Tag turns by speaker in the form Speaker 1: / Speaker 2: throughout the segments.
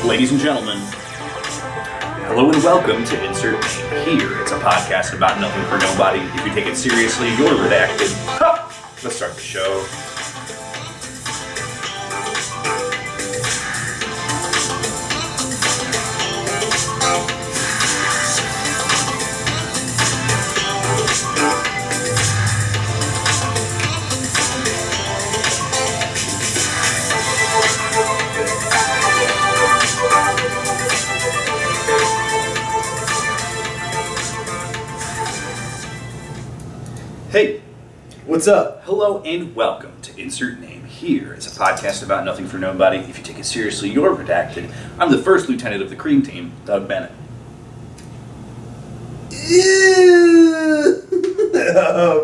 Speaker 1: Ladies and gentlemen, hello and welcome to Insert Name Here. It's a podcast about nothing for nobody. If you take it seriously, you're redacted. Ha! Let's start the show. Hey,
Speaker 2: what's up?
Speaker 1: Hello and welcome to Insert Name Here. It's a podcast about nothing for nobody. If you take it seriously, you're redacted. I'm the first lieutenant of the cream team, Doug Bennett.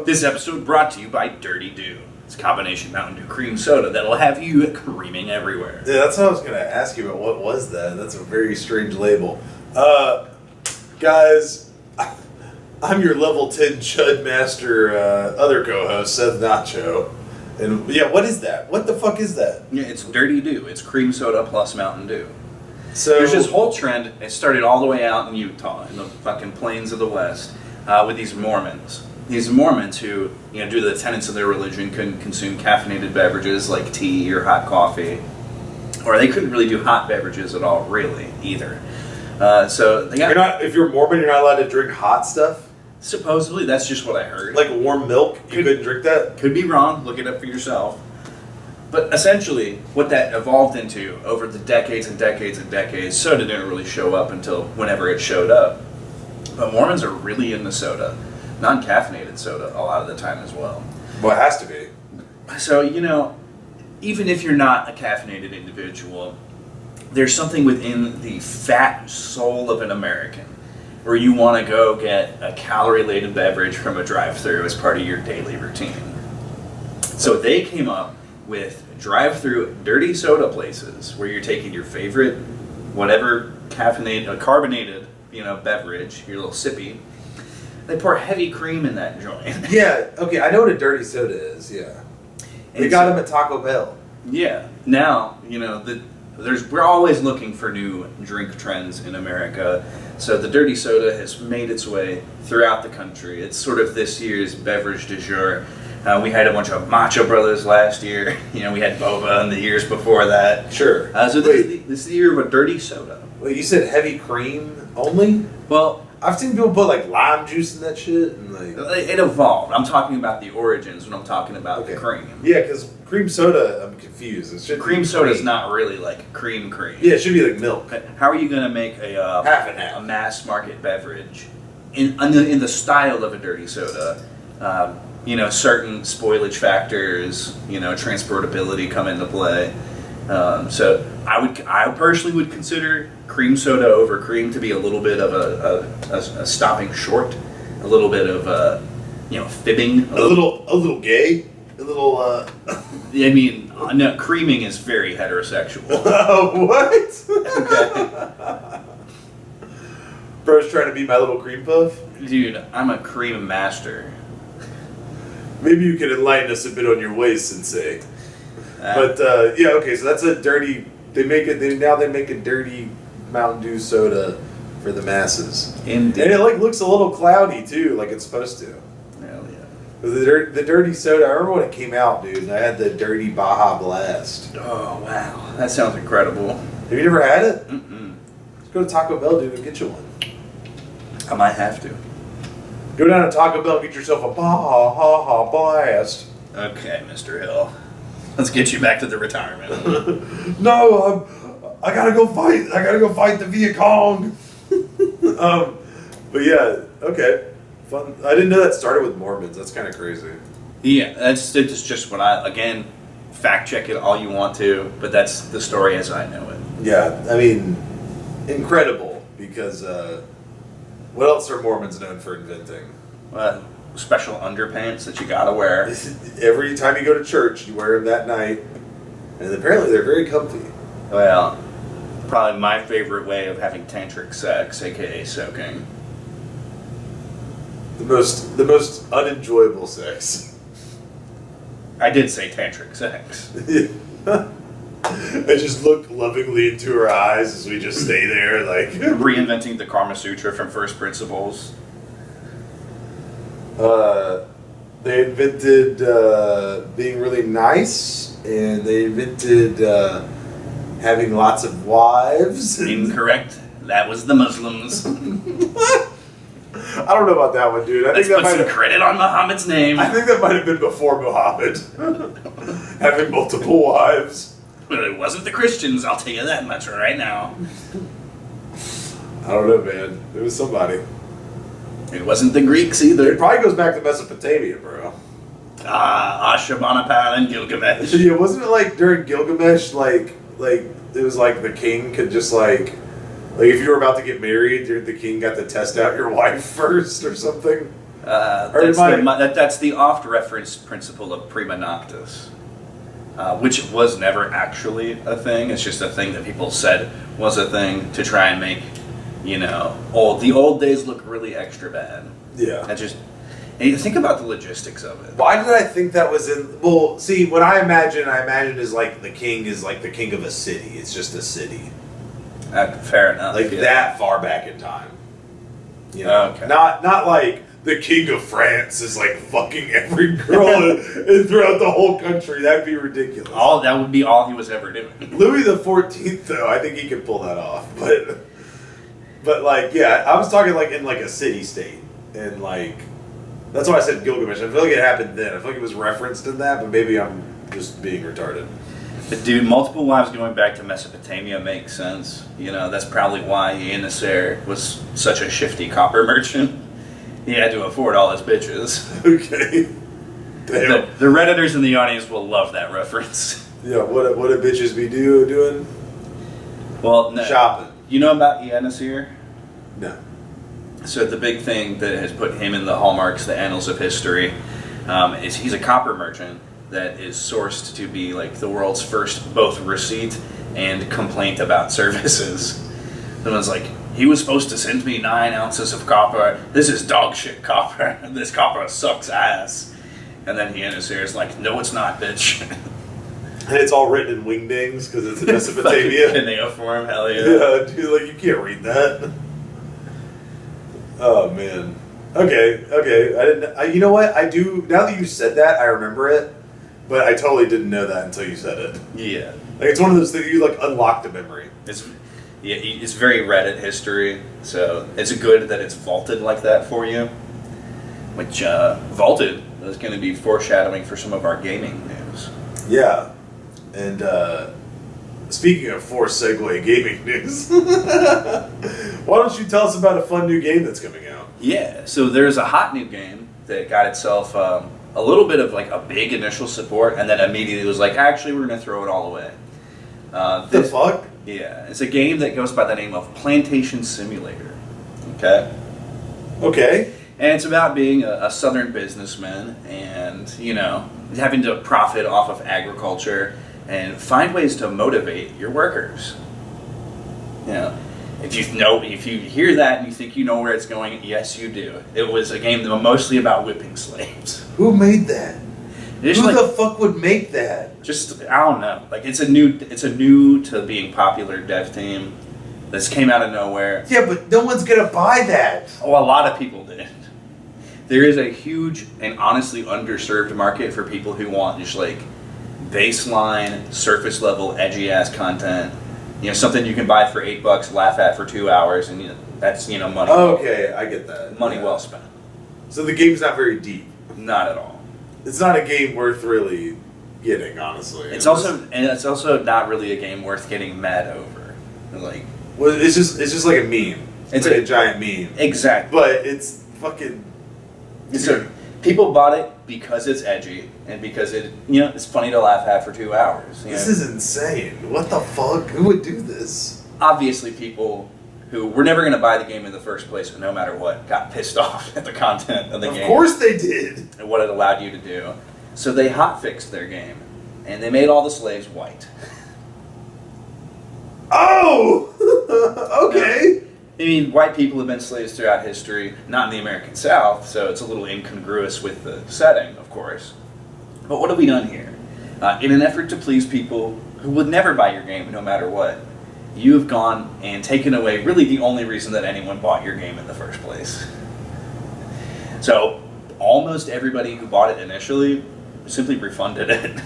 Speaker 1: This episode brought to you by Dirty Dew. It's a combination Mountain Dew cream soda that'll have you creaming everywhere.
Speaker 2: Yeah, that's what I was going to ask you about. What was that? That's a very strange label. Guys, I'm your level 10 Chud Master other co-host, Seth Nacho. And yeah, what is that? What the fuck is that?
Speaker 1: Yeah, it's Dirty Dew. It's cream soda plus Mountain Dew.
Speaker 2: So
Speaker 1: there's this whole trend. It started all the way out in Utah, in the fucking plains of the West, with these Mormons. These Mormons who, due to the tenets of their religion, couldn't consume caffeinated beverages like tea or hot coffee, or they couldn't really do hot beverages at all, really, either. So they got.
Speaker 2: If you're Mormon, you're not allowed to drink hot stuff.
Speaker 1: Supposedly, that's just what I heard.
Speaker 2: Like warm milk, you couldn't drink that?
Speaker 1: Could be wrong. Look it up for yourself. But essentially, what that evolved into over the decades and decades and decades, soda didn't really show up until whenever it showed up. But Mormons are really into soda. Non-caffeinated soda a lot of the time as well.
Speaker 2: Well, it has to be.
Speaker 1: So, even if you're not a caffeinated individual, there's something within the fat soul of an American where you want to go get a calorie-laden beverage from a drive-thru as part of your daily routine. So they came up with drive-thru dirty soda places where you're taking your favorite, whatever carbonated, beverage, your little sippy. They pour heavy cream in that joint.
Speaker 2: Yeah, okay, I know what a dirty soda is, yeah. They got them at Taco Bell.
Speaker 1: Yeah. Now, we're always looking for new drink trends in America. So the dirty soda has made its way throughout the country. It's sort of this year's beverage du jour. We had a bunch of Macho Brothers last year. We had Boba in the years before that.
Speaker 2: Sure.
Speaker 1: So this is the year of a dirty soda.
Speaker 2: Wait, you said heavy cream only?
Speaker 1: Well,
Speaker 2: I've seen people put like lime juice in that shit. And
Speaker 1: it evolved. I'm talking about the origins when I'm talking about the cream.
Speaker 2: Yeah, because cream soda, I'm confused.
Speaker 1: Cream soda is not really like cream. Yeah,
Speaker 2: it should be like milk.
Speaker 1: How are you going to make
Speaker 2: half and half
Speaker 1: a mass market beverage in the style of a dirty soda? Certain spoilage factors, transportability come into play. So I personally would consider cream soda over cream to be a little bit of a stopping short, a little bit of fibbing,
Speaker 2: a little gay, a little.
Speaker 1: No, creaming is very heterosexual.
Speaker 2: What?
Speaker 1: Okay.
Speaker 2: Bro's trying to be my little cream puff?
Speaker 1: Dude, I'm a cream master.
Speaker 2: Maybe you could enlighten us a bit on your ways, Sensei. But okay, so that's a dirty. They make a dirty Mountain Dew soda for the masses.
Speaker 1: Indeed.
Speaker 2: And it looks a little cloudy too, like it's supposed to.
Speaker 1: Hell yeah.
Speaker 2: The dirty soda. I remember when it came out, dude. And I had the dirty Baja Blast.
Speaker 1: Oh wow, that sounds incredible.
Speaker 2: Have you never had it?
Speaker 1: Mm-mm.
Speaker 2: Let's go to Taco Bell, dude, and get you one.
Speaker 1: I might have to.
Speaker 2: Go down to Taco Bell and get yourself a Baja Blast.
Speaker 1: Okay, Mr. Hill. Let's get you back to the retirement.
Speaker 2: No, I gotta go fight. I gotta go fight the Viet Cong. But yeah, okay, fun. I didn't know that started with Mormons. That's kind of crazy.
Speaker 1: Yeah, that's just what fact check it all you want to, but that's the story as I know it.
Speaker 2: Yeah, I mean, incredible because what else are Mormons known for inventing?
Speaker 1: Special underpants that you gotta wear.
Speaker 2: Every time you go to church, you wear them that night, and apparently they're very comfy.
Speaker 1: Well, probably my favorite way of having tantric sex, aka soaking.
Speaker 2: The most unenjoyable sex.
Speaker 1: I did say tantric sex.
Speaker 2: I just look lovingly into her eyes as we just stay there, like
Speaker 1: Reinventing the Karma Sutra from first principles.
Speaker 2: They invented being really nice, and they invented having lots of wives.
Speaker 1: Incorrect. That was the Muslims.
Speaker 2: I don't know about that one, dude.
Speaker 1: Let's put some credit on Muhammad's name.
Speaker 2: I think that might have been before Muhammad. Having multiple wives.
Speaker 1: But it wasn't the Christians, I'll tell you that much right now.
Speaker 2: I don't know, man. It was somebody.
Speaker 1: It wasn't the Greeks either.
Speaker 2: It probably goes back to Mesopotamia, bro.
Speaker 1: Ashurbanipal and Gilgamesh.
Speaker 2: Yeah, wasn't it like during Gilgamesh, like it was like the king could just like if you were about to get married, the king got to test out your wife first or something?
Speaker 1: That's the oft-referenced principle of prima noctis, which was never actually a thing. It's just a thing that people said was a thing to try and make, the old days look really extra bad.
Speaker 2: Yeah.
Speaker 1: And you think about the logistics of it.
Speaker 2: Why did I think that was in... Well, see, what I imagine is like the king is like the king of a city. It's just a city.
Speaker 1: Fair enough.
Speaker 2: That far back in time.
Speaker 1: Okay.
Speaker 2: Not like the king of France is like fucking every girl and throughout the whole country. That'd be ridiculous.
Speaker 1: That would be all he was ever doing.
Speaker 2: Louis the 14th, though, I think he could pull that off. But like, yeah, I was talking like in like a city state. And like, that's why I said Gilgamesh. I feel like it happened then. I feel like it was referenced in that, but maybe I'm just being retarded.
Speaker 1: But dude, multiple wives going back to Mesopotamia makes sense. That's probably why Yenisar was such a shifty copper merchant. He had to afford all his bitches.
Speaker 2: Okay. Damn.
Speaker 1: The Redditors in the audience will love that reference.
Speaker 2: Yeah, what do bitches be doing?
Speaker 1: Well, no.
Speaker 2: Shopping.
Speaker 1: You know about Yenisar?
Speaker 2: No.
Speaker 1: So the big thing that has put him in the hallmarks, the annals of history, is he's a copper merchant that is sourced to be like the world's first both receipt and complaint about services. Someone's like, he was supposed to send me 9 ounces of copper. This is dog shit copper. This copper sucks ass. And then Yenisar is like, no, it's not, bitch.
Speaker 2: And it's all written in wingdings because it's in Mesopotamia.
Speaker 1: Cuneiform, hell yeah.
Speaker 2: Yeah, dude, like you can't read that. Oh man. Okay. I didn't. You know what? I do. Now that you said that, I remember it. But I totally didn't know that until you said it.
Speaker 1: Yeah.
Speaker 2: Like it's one of those things you like unlock the memory.
Speaker 1: It's very Reddit history, so it's good that it's vaulted like that for you. Which vaulted is going to be foreshadowing for some of our gaming news.
Speaker 2: Yeah. And speaking of forced segue gaming news, why don't you tell us about a fun new game that's coming out?
Speaker 1: Yeah, so there's a hot new game that got itself a little bit of like a big initial support, and then immediately was like, actually, we're going to throw it all away.
Speaker 2: The fuck?
Speaker 1: Yeah, it's a game that goes by the name of Plantation Simulator. Okay?
Speaker 2: Okay.
Speaker 1: And it's about being a southern businessman and, having to profit off of agriculture and find ways to motivate your workers. If you hear that and you think you know where it's going, yes, you do. It was a game that was mostly about whipping slaves.
Speaker 2: Who made that? Who
Speaker 1: Like,
Speaker 2: the fuck would make that?
Speaker 1: Just I don't know. Like it's a new to being popular dev team. This came out of nowhere.
Speaker 2: Yeah, but no one's gonna buy that.
Speaker 1: Oh, a lot of people did. There is a huge and honestly underserved market for people who want just like baseline, surface level, edgy ass content. Something you can buy for $8, laugh at for 2 hours, and that's money.
Speaker 2: Okay, I get that.
Speaker 1: Money well spent.
Speaker 2: So the game's not very deep.
Speaker 1: Not at all.
Speaker 2: It's not a game worth really getting, honestly.
Speaker 1: It's also not really a game worth getting mad over. Like,
Speaker 2: well, it's just like a meme. It's like a giant meme.
Speaker 1: Exactly.
Speaker 2: But it's fucking.
Speaker 1: So people bought it because it's edgy and because it's funny to laugh at for 2 hours.
Speaker 2: This is insane. What the fuck? Who would do this?
Speaker 1: Obviously, people who were never going to buy the game in the first place, no matter what, got pissed off at the content of the game.
Speaker 2: Of course they did.
Speaker 1: And what it allowed you to do. So they hotfixed their game, and they made all the slaves white.
Speaker 2: Oh! Okay.
Speaker 1: I mean, white people have been slaves throughout history, not in the American South, so it's a little incongruous with the setting, of course. But what have we done here? In an effort to please people who would never buy your game no matter what, you have gone and taken away really the only reason that anyone bought your game in the first place. So almost everybody who bought it initially simply refunded it.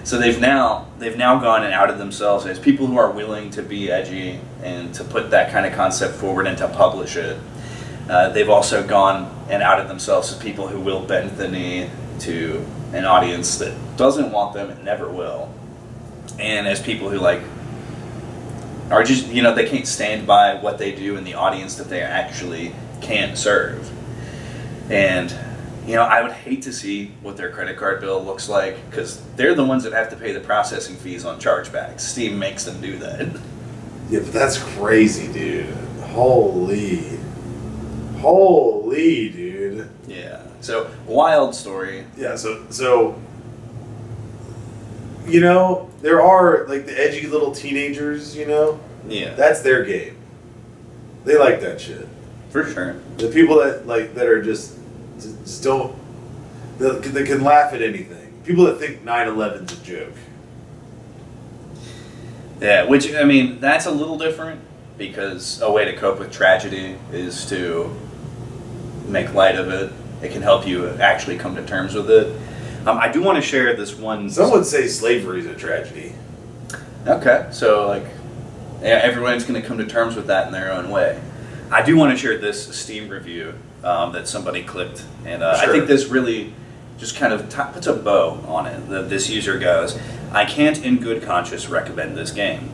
Speaker 1: So they've now gone and outed themselves as people who are willing to be edgy and to put that kind of concept forward and to publish it. They've also gone and outed themselves as people who will bend the knee to an audience that doesn't want them and never will. And as people who are just, they can't stand by what they do in the audience that they actually can't serve. And, I would hate to see what their credit card bill looks like, because they're the ones that have to pay the processing fees on chargebacks. Steam makes them do that.
Speaker 2: Yeah, but that's crazy, dude. Holy, dude.
Speaker 1: Yeah. So, wild story.
Speaker 2: Yeah, so there are, the edgy little teenagers,
Speaker 1: Yeah.
Speaker 2: That's their game. They like that shit.
Speaker 1: For sure.
Speaker 2: The people that are just don't, they can laugh at anything. People that think 9/11's a joke.
Speaker 1: Yeah, which, that's a little different, because a way to cope with tragedy is to make light of it. It can help you actually come to terms with it. I do want to share this one.
Speaker 2: Some would say slavery is a tragedy.
Speaker 1: Okay, so everyone's going to come to terms with that in their own way. I do want to share this Steam review that somebody clicked, and
Speaker 2: Sure.
Speaker 1: I think this really just kind of puts a bow on it. This user goes, "I can't in good conscience recommend this game.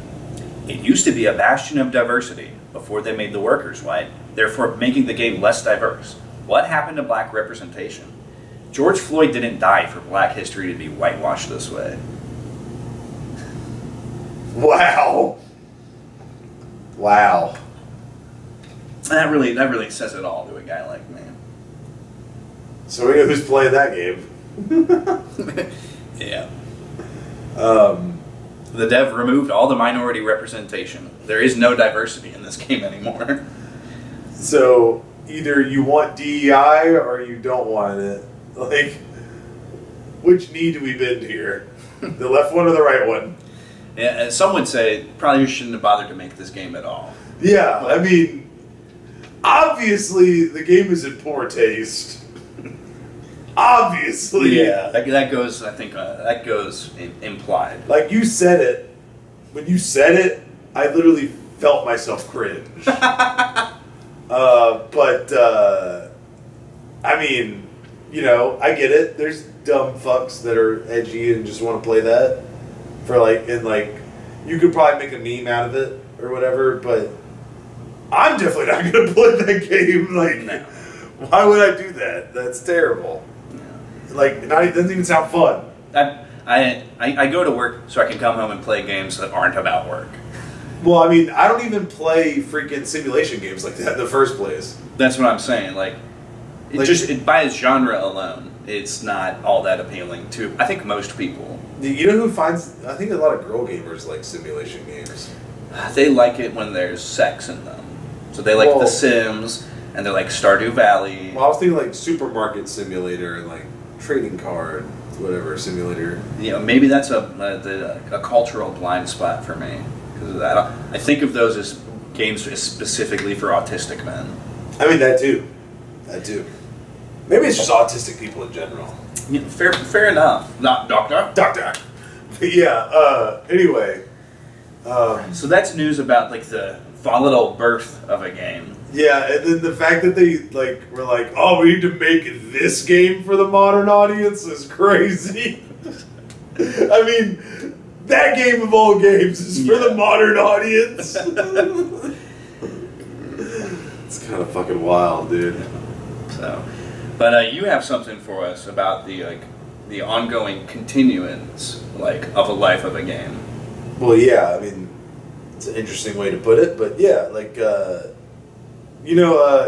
Speaker 1: It used to be a bastion of diversity before they made the workers white, therefore making the game less diverse. What happened to black representation? George Floyd didn't die for black history to be whitewashed this way."
Speaker 2: Wow.
Speaker 1: That really says it all to a guy like me.
Speaker 2: So we know who's playing that game.
Speaker 1: Yeah. The dev removed all the minority representation. There is no diversity in this game anymore.
Speaker 2: So either you want DEI or you don't want it. Which knee do we bend here? The left one or the right one?
Speaker 1: Yeah, and some would say probably shouldn't have bothered to make this game at all.
Speaker 2: Yeah, obviously the game is in poor taste. Obviously.
Speaker 1: Yeah, that goes. I think that goes implied.
Speaker 2: You said it. When you said it, I literally felt myself cringe. I get it. There's dumb fucks that are edgy and just want to play that you could probably make a meme out of it or whatever, but I'm definitely not going to play that game.
Speaker 1: No.
Speaker 2: Why would I do that? That's terrible.
Speaker 1: No.
Speaker 2: It doesn't even sound fun.
Speaker 1: I go to work so I can come home and play games that aren't about work.
Speaker 2: Well, I don't even play freaking simulation games like that in the first place.
Speaker 1: That's what I'm saying. By its genre alone, it's not all that appealing to, I think, most people.
Speaker 2: You know who finds? I think a lot of girl gamers like simulation games.
Speaker 1: They like it when there's sex in them. So they like The Sims, and they like Stardew Valley.
Speaker 2: Well, I was thinking supermarket simulator and trading card, whatever simulator.
Speaker 1: Maybe that's a cultural blind spot for me, because I think of those as games specifically for autistic men.
Speaker 2: That too. Maybe it's just autistic people in general.
Speaker 1: Yeah, fair enough. Not doctor.
Speaker 2: But yeah. Anyway.
Speaker 1: So that's news about the volatile birth of a game.
Speaker 2: Yeah, and then the fact that they were oh, we need to make this game for the modern audience is crazy. That game of all games is for the modern audience. It's kind of fucking wild, dude.
Speaker 1: So, but you have something for us about the ongoing continuance of a life of a game.
Speaker 2: Well, yeah, it's an interesting way to put it, but yeah,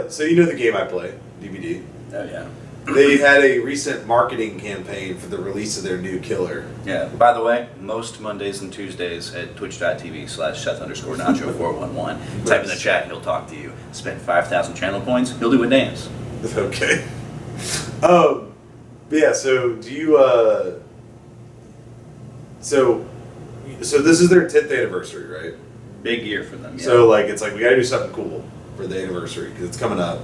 Speaker 2: so the game I play, DVD.
Speaker 1: Oh yeah.
Speaker 2: They had a recent marketing campaign for the release of their new killer.
Speaker 1: Yeah. By the way, most Mondays and Tuesdays at twitch.tv/Seth_Nacho411. Type in the chat, he'll talk to you. Spend 5,000 channel points, he'll do a dance.
Speaker 2: Okay. Yeah, so do you, So this is their 10th anniversary, right?
Speaker 1: Big year for them. Yeah.
Speaker 2: So like it's like we got to do something cool for the anniversary because it's coming up,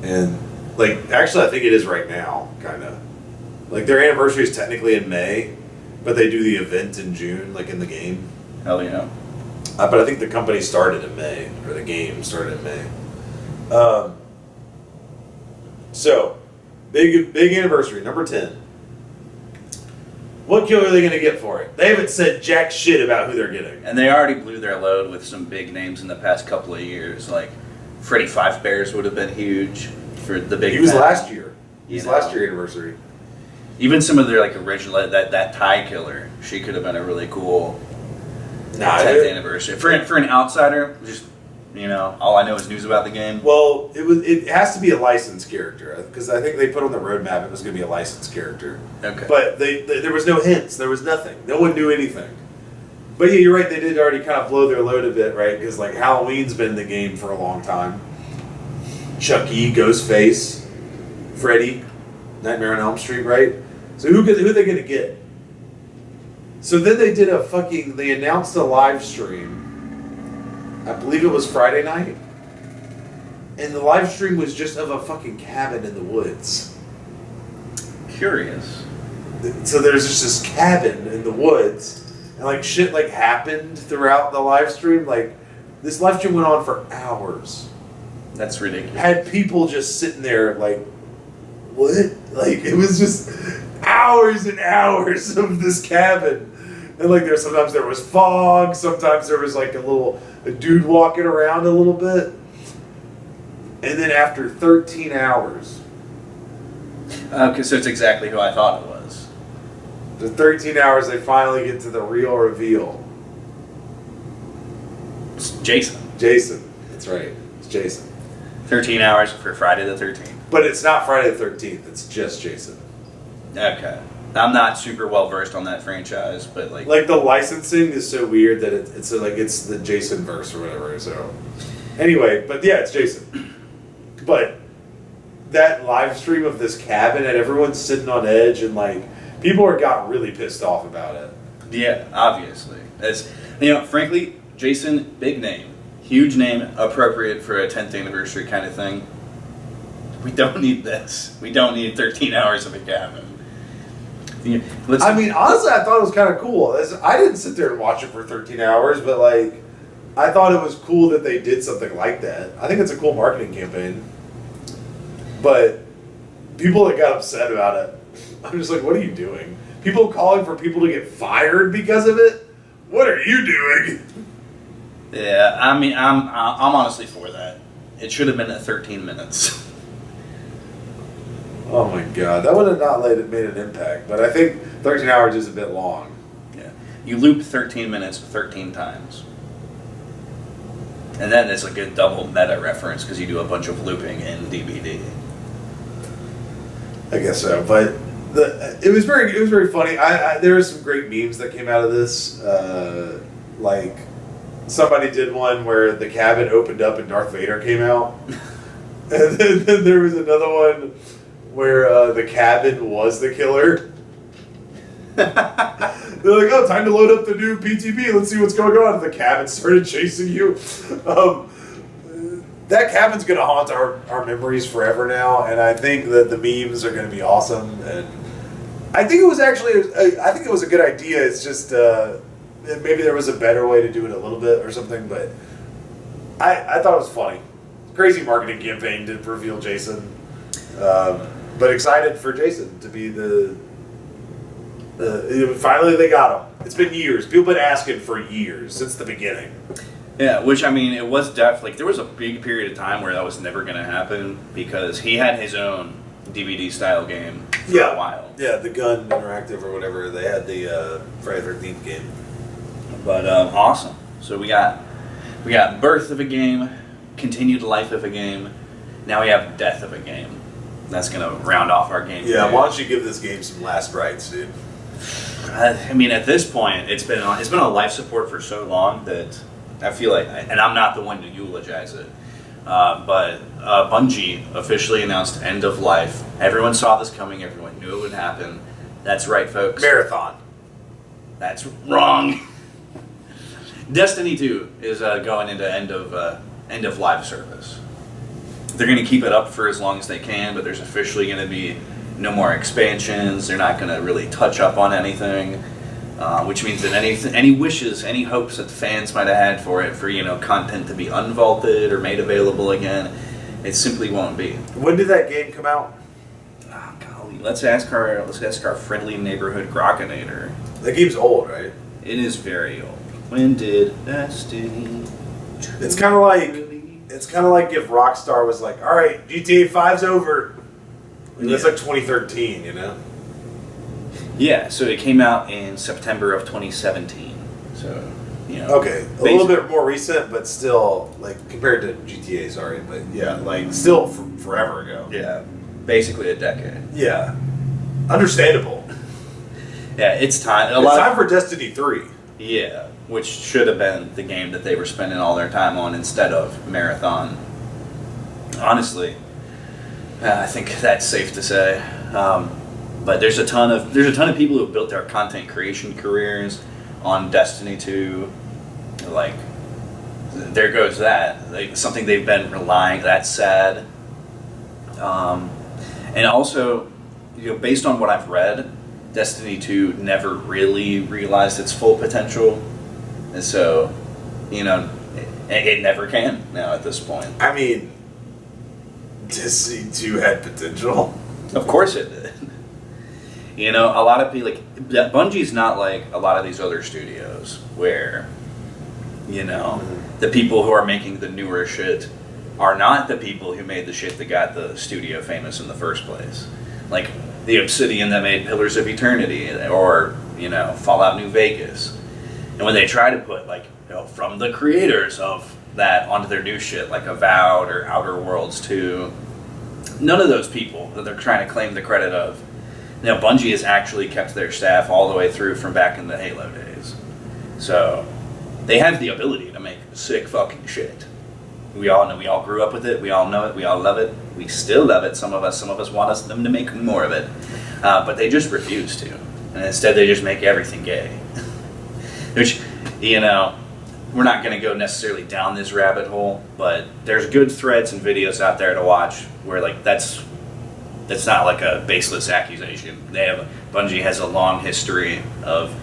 Speaker 2: and like actually I think it is right now, kind of. Like their anniversary is technically in May, but they do the event in June, like in the game.
Speaker 1: Hell yeah.
Speaker 2: But I think the company started in May, or the game started in May. So, big anniversary, number 10. What killer are they going to get for it? They haven't said jack shit about who they're getting.
Speaker 1: And they already blew their load with some big names in the past couple of years. Like Freddy Five Bears would have been huge for the big.
Speaker 2: He was
Speaker 1: event.
Speaker 2: last year. He's last year anniversary.
Speaker 1: Even some of their like original that Thai killer, she could have been a really cool 10th anniversary for an outsider. Just all I know is news about the game.
Speaker 2: Well, it has to be a licensed character because I think they put on the roadmap it was going to be a licensed character.
Speaker 1: Okay,
Speaker 2: but there was no hints. There was nothing. No one knew anything. But yeah, you're right. They did already kind of blow their load a bit, right? Because like Halloween's been in the game for a long time. Chucky, Ghostface, Freddy, Nightmare on Elm Street, right? So who are they going to get? So then they announced a live stream. I believe it was Friday night. And the live stream was just of a fucking cabin in the woods.
Speaker 1: Curious.
Speaker 2: So there's just this cabin in the woods. And like shit like happened throughout the live stream. Like this live stream went on for hours.
Speaker 1: That's ridiculous.
Speaker 2: Had people just sitting there like, what? Like it was just hours and hours of this cabin. And like sometimes there was fog, sometimes there was like a dude walking around a little bit. And then after 13 hours.
Speaker 1: Okay, so it's exactly who I thought it was.
Speaker 2: The 13 hours they finally get to the real reveal.
Speaker 1: It's Jason.
Speaker 2: Jason. That's right. It's Jason.
Speaker 1: 13 hours for Friday the 13th.
Speaker 2: But it's not Friday the 13th, it's just Jason.
Speaker 1: Okay. I'm not super well versed on that franchise, but
Speaker 2: like the licensing is so weird that it's the Jason verse or whatever. So anyway, but yeah, it's Jason. But that live stream of this cabin and everyone's sitting on edge and like people got really pissed off about it.
Speaker 1: Yeah, obviously. As frankly, Jason, big name, huge name, appropriate for a 10th anniversary kind of thing. We don't need this. We don't need 13 hours of a cabin.
Speaker 2: I mean, honestly, I thought it was kind of cool. I didn't sit there and watch it for 13 hours, but like, I thought it was cool that they did something like that. I think it's a cool marketing campaign. But people that got upset about it, I'm just like, what are you doing? People calling for people to get fired because of it? What are you doing?
Speaker 1: Yeah, I mean, I'm honestly for that. It should have been at 13 minutes.
Speaker 2: Oh my god, that would have not made an impact. But I think 13 hours is a bit long.
Speaker 1: Yeah, you loop 13 minutes 13 times, and then it's a good double meta reference because you do a bunch of looping in DVD.
Speaker 2: I guess so, but it was very funny. There were some great memes that came out of this. Like somebody did one where the cabin opened up and Darth Vader came out, and then there was another one where the cabin was the killer. They're like, oh, time to load up the new PTB. Let's see what's going on. The cabin started chasing you. That cabin's going to haunt our memories forever now, and I think that the memes are going to be awesome. And I think it was a good idea. It's just maybe there was a better way to do it a little bit or something, but I thought it was funny. Crazy marketing campaign to reveal Jason. But excited for Jason to be finally they got him. It's been years. People have been asking for years, since the beginning.
Speaker 1: Yeah, which I mean, it was definitely, there was a big period of time where that was never going to happen because he had his own DVD style game for a while.
Speaker 2: Yeah, the Gun Interactive or whatever. They had the Friday the 13th game.
Speaker 1: But awesome. So we got birth of a game, continued life of a game. Now we have death of a game. That's going to round off our game.
Speaker 2: Yeah, why don't you give this game some last rites, dude?
Speaker 1: I mean, at this point, it's been on life support for so long that I feel like, and I'm not the one to eulogize it, but Bungie officially announced end of life. Everyone saw this coming. Everyone knew it would happen. That's right, folks.
Speaker 2: Marathon.
Speaker 1: That's wrong. Destiny 2 is going into end of live service. They're going to keep it up for as long as they can, but there's officially going to be no more expansions. They're not going to really touch up on anything, which means that any wishes, any hopes that the fans might have had for it, for content to be unvaulted or made available again, it simply won't be.
Speaker 2: When did that game come out?
Speaker 1: Oh, golly, let's ask our friendly neighborhood Grokinator.
Speaker 2: That game's old, right?
Speaker 1: It is very old. When did Destiny?
Speaker 2: It's kind of like if Rockstar was like, all right, GTA 5's over. That's like 2013,
Speaker 1: Yeah, so it came out in September of 2017. So,
Speaker 2: Okay, a little bit more recent, but still, like, compared to GTA, sorry, but yeah, like, still forever ago.
Speaker 1: Yeah, basically a decade.
Speaker 2: Yeah. Understandable.
Speaker 1: Yeah, it's time.
Speaker 2: It's time for Destiny 3.
Speaker 1: Yeah, which should have been the game that they were spending all their time on instead of Marathon. Honestly, I think that's safe to say. But there's a ton of people who have built their content creation careers on Destiny 2. Like, there goes that. Like, something they've been relying. That's sad. And also, based on what I've read, Destiny 2 never really realized its full potential, and so, it never can now at this point.
Speaker 2: I mean, Destiny 2 had potential.
Speaker 1: Of course it did. A lot of people, Bungie's not like a lot of these other studios where, the people who are making the newer shit are not the people who made the shit that got the studio famous in the first place. Like, the Obsidian that made Pillars of Eternity, or, Fallout New Vegas. And when they try to put, from the creators of that onto their new shit, like Avowed or Outer Worlds 2, none of those people that they're trying to claim the credit of. Bungie has actually kept their staff all the way through from back in the Halo days. So, they have the ability to make sick fucking shit. We all know, we all grew up with it, we all know it, we all love it, we still love it. Some of us want them to make more of it. But they just refuse to. And instead they just make everything gay. Which, we're not going to go necessarily down this rabbit hole, but there's good threads and videos out there to watch where, that's not like a baseless accusation. Bungie has a long history of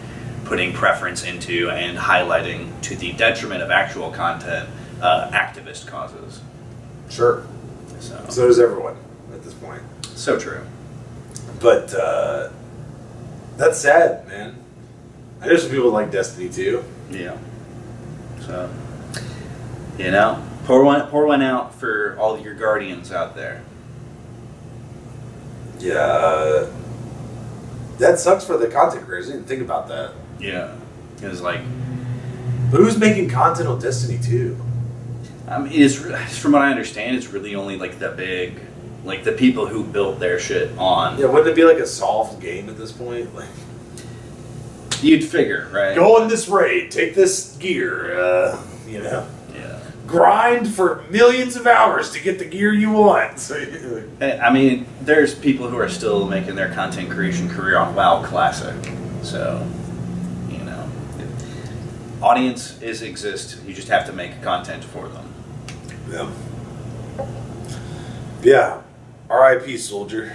Speaker 1: putting preference into and highlighting, to the detriment of actual content, activist causes.
Speaker 2: Sure. So does everyone at this point.
Speaker 1: So true.
Speaker 2: But that's sad, man. I know some people like Destiny 2.
Speaker 1: Yeah. So, pour one out for all your Guardians out there.
Speaker 2: Yeah. That sucks for the content creators. I didn't think about that.
Speaker 1: Yeah. Because,
Speaker 2: But who's making content on Destiny 2?
Speaker 1: I mean, it's, from what I understand, it's really only the people who built their shit on.
Speaker 2: Yeah, wouldn't it be like a solved game at this point?
Speaker 1: You'd figure, right?
Speaker 2: Go on this raid, take this gear,
Speaker 1: Yeah.
Speaker 2: grind for millions of hours to get the gear you want. So,
Speaker 1: I mean, there's people who are still making their content creation career on WoW Classic, so audiences exist. You just have to make content for them.
Speaker 2: Yeah. Yeah. R.I.P. Soldier.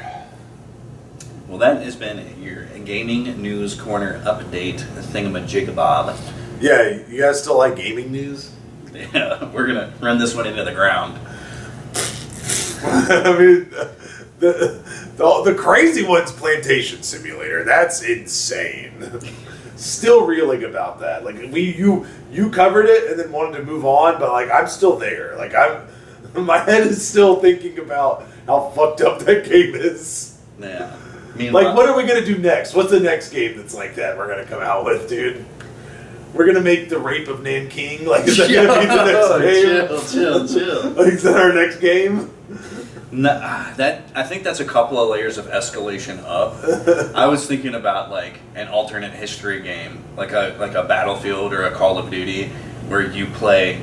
Speaker 1: Well, that has been your gaming news corner update thingamajigabob.
Speaker 2: Yeah, you guys still like gaming news?
Speaker 1: Yeah, we're gonna run this one into the ground.
Speaker 2: I mean, the crazy one's Plantation Simulator. That's insane. Still reeling about that. You covered it and then wanted to move on, but I'm still there. My head is still thinking about how fucked up that game is.
Speaker 1: Yeah.
Speaker 2: What are we gonna do next? What's the next game that's like that we're gonna come out with, dude? We're gonna make the Rape of Nanking. Is that gonna be the next game?
Speaker 1: Chill.
Speaker 2: Is that our next game?
Speaker 1: No, I think that's a couple of layers of escalation up. I was thinking about an alternate history game, like a Battlefield or a Call of Duty, where you play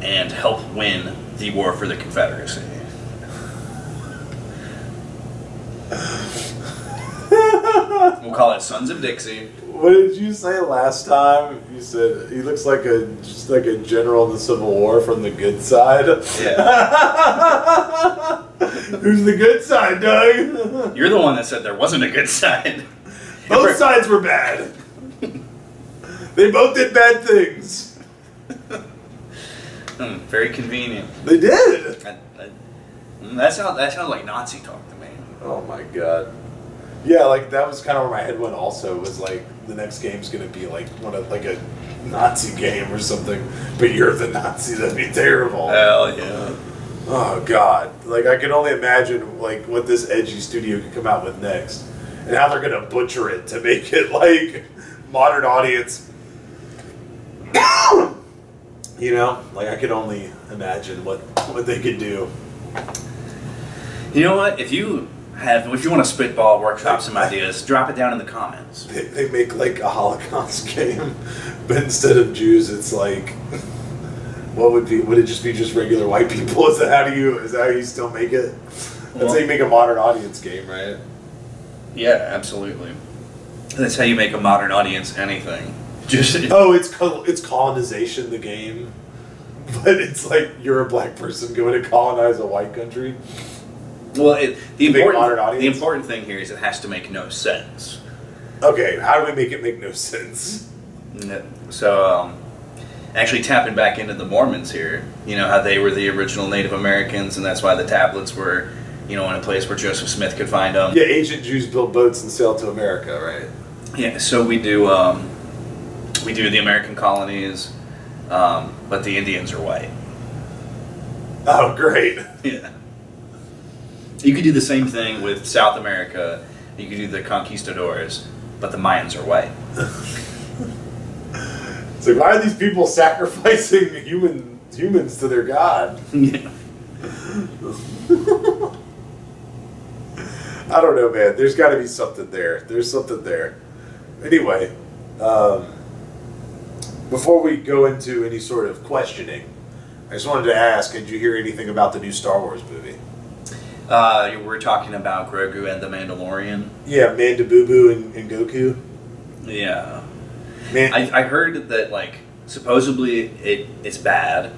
Speaker 1: and help win the war for the Confederacy. We'll call it Sons of Dixie.
Speaker 2: What did you say last time? You said he looks like just like a general in the Civil War from the good side.
Speaker 1: Yeah.
Speaker 2: Who's the good side, Doug?
Speaker 1: You're the one that said there wasn't a good side.
Speaker 2: Both sides were bad. They both did bad things.
Speaker 1: Very convenient.
Speaker 2: They did.
Speaker 1: That sounds like Nazi talk to me.
Speaker 2: Oh my god. Yeah, like that was kind of where my head went. Also, was like the next game's gonna be like like a Nazi game or something. But you're the Nazi. That'd be terrible.
Speaker 1: Hell yeah.
Speaker 2: Oh god. Like I can only imagine like what this edgy studio could come out with next, and how they're gonna butcher it to make it like modern audience. You know, like I could only imagine what they could do.
Speaker 1: You know what? If you want to spitball, workshop some ideas, drop it down in the comments.
Speaker 2: They make like a Holocaust game, but instead of Jews, it's like, would it just be just regular white people? Is that how you still make it? That's how you make a modern audience game, right?
Speaker 1: Yeah, absolutely. That's how you make a modern audience anything.
Speaker 2: It's colonization, the game, but it's like you're a black person going to colonize a white country.
Speaker 1: Well, the
Speaker 2: audience?
Speaker 1: important thing here is it has to make no sense.
Speaker 2: Okay, how do we make it make no sense?
Speaker 1: So, actually tapping back into the Mormons here, you know how they were the original Native Americans, and that's why the tablets were, in a place where Joseph Smith could find them.
Speaker 2: Yeah, ancient Jews built boats and sailed to America, right?
Speaker 1: Yeah, so we do the American colonies, but the Indians are white.
Speaker 2: Oh, great.
Speaker 1: Yeah. You could do the same thing with South America. You could do the conquistadors, but the Mayans are white.
Speaker 2: It's like, why are these people sacrificing humans to their god?
Speaker 1: Yeah.
Speaker 2: I don't know, man. There's got to be something there. There's something there. Anyway, before we go into any sort of questioning, I just wanted to ask, did you hear anything about the new Star Wars movie?
Speaker 1: We're talking about Grogu and the Mandalorian.
Speaker 2: Yeah, Mandabubu and Goku.
Speaker 1: Yeah.
Speaker 2: Man,
Speaker 1: I heard that, supposedly it's bad,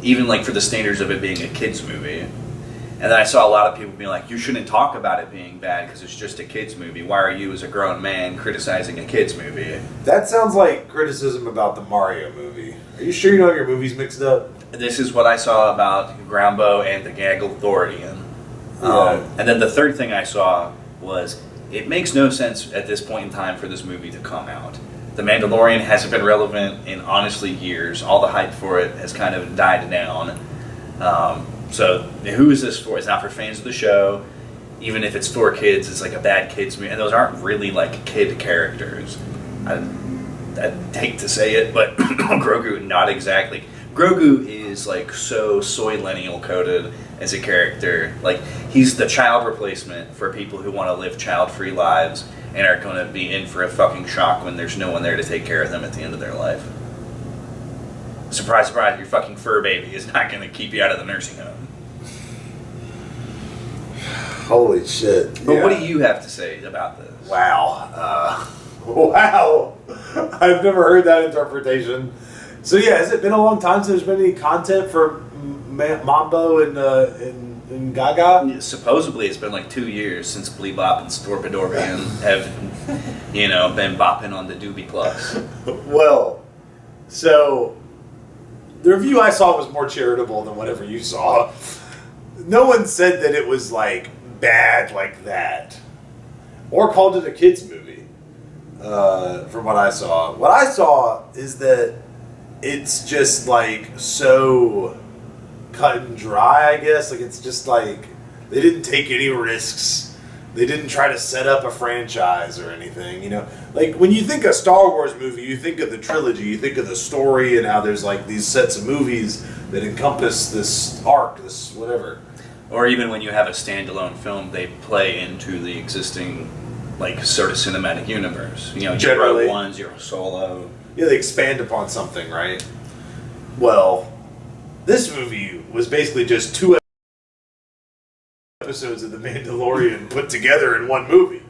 Speaker 1: even, for the standards of it being a kid's movie. And then I saw a lot of people being like, you shouldn't talk about it being bad because it's just a kid's movie. Why are you, as a grown man, criticizing a kid's movie?
Speaker 2: that sounds like criticism about the Mario movie. Are you sure you don't have your movies mixed up?
Speaker 1: This is what I saw about Groundbo and the Gagglethorian.
Speaker 2: Yeah.
Speaker 1: And then the third thing I saw was, it makes no sense at this point in time for this movie to come out. The Mandalorian hasn't been relevant in, honestly, years. All the hype for it has kind of died down. So who is this for? It's not for fans of the show. Even if it's for kids, it's like a bad kids movie. And those aren't really kid characters. I'd hate to say it, but Grogu, not exactly. Grogu is so soy-lennial coded as a character. He's the child replacement for people who want to live child-free lives and are going to be in for a fucking shock when there's no one there to take care of them at the end of their life. Surprise, surprise, your fucking fur baby is not going to keep you out of the nursing home.
Speaker 2: Holy shit.
Speaker 1: But what do you have to say about this?
Speaker 2: Wow. Wow. I've never heard that interpretation. So yeah, has it been a long time since there's been any content for Mambo and Gaga?
Speaker 1: Yeah, supposedly it's been 2 years since Bleebop and Storpadorbian have, been bopping on the Doobie Plus.
Speaker 2: Well, so the review I saw was more charitable than whatever you saw. No one said that it was bad like that, or called it a kids movie. From what I saw is that it's just so cut and dry. I guess it's just they didn't take any risks. They didn't try to set up a franchise or anything. When you think of Star Wars movie, you think of the trilogy, you think of the story and how there's these sets of movies that encompass this arc, this whatever.
Speaker 1: Or even when you have a standalone film, they play into the existing, sort of cinematic universe.
Speaker 2: Generally.
Speaker 1: Rogue One, Zero Solo.
Speaker 2: Yeah, they expand upon something, right? Well, this movie was basically just 2 episodes of The Mandalorian put together in one movie.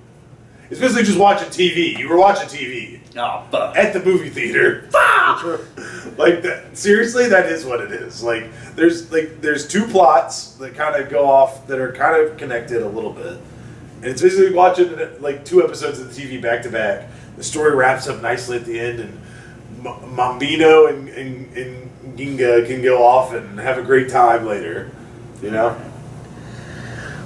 Speaker 2: It's basically just watching TV. You were watching TV
Speaker 1: Oh, fuck.
Speaker 2: at the movie theater.
Speaker 1: Fuck!
Speaker 2: Like that, seriously, that is what it is. There's two plots that kind of go off that are kind of connected a little bit, and it's basically watching like 2 episodes of the TV back to back. The story wraps up nicely at the end, and Mambino and Ginga can go off and have a great time later. You know.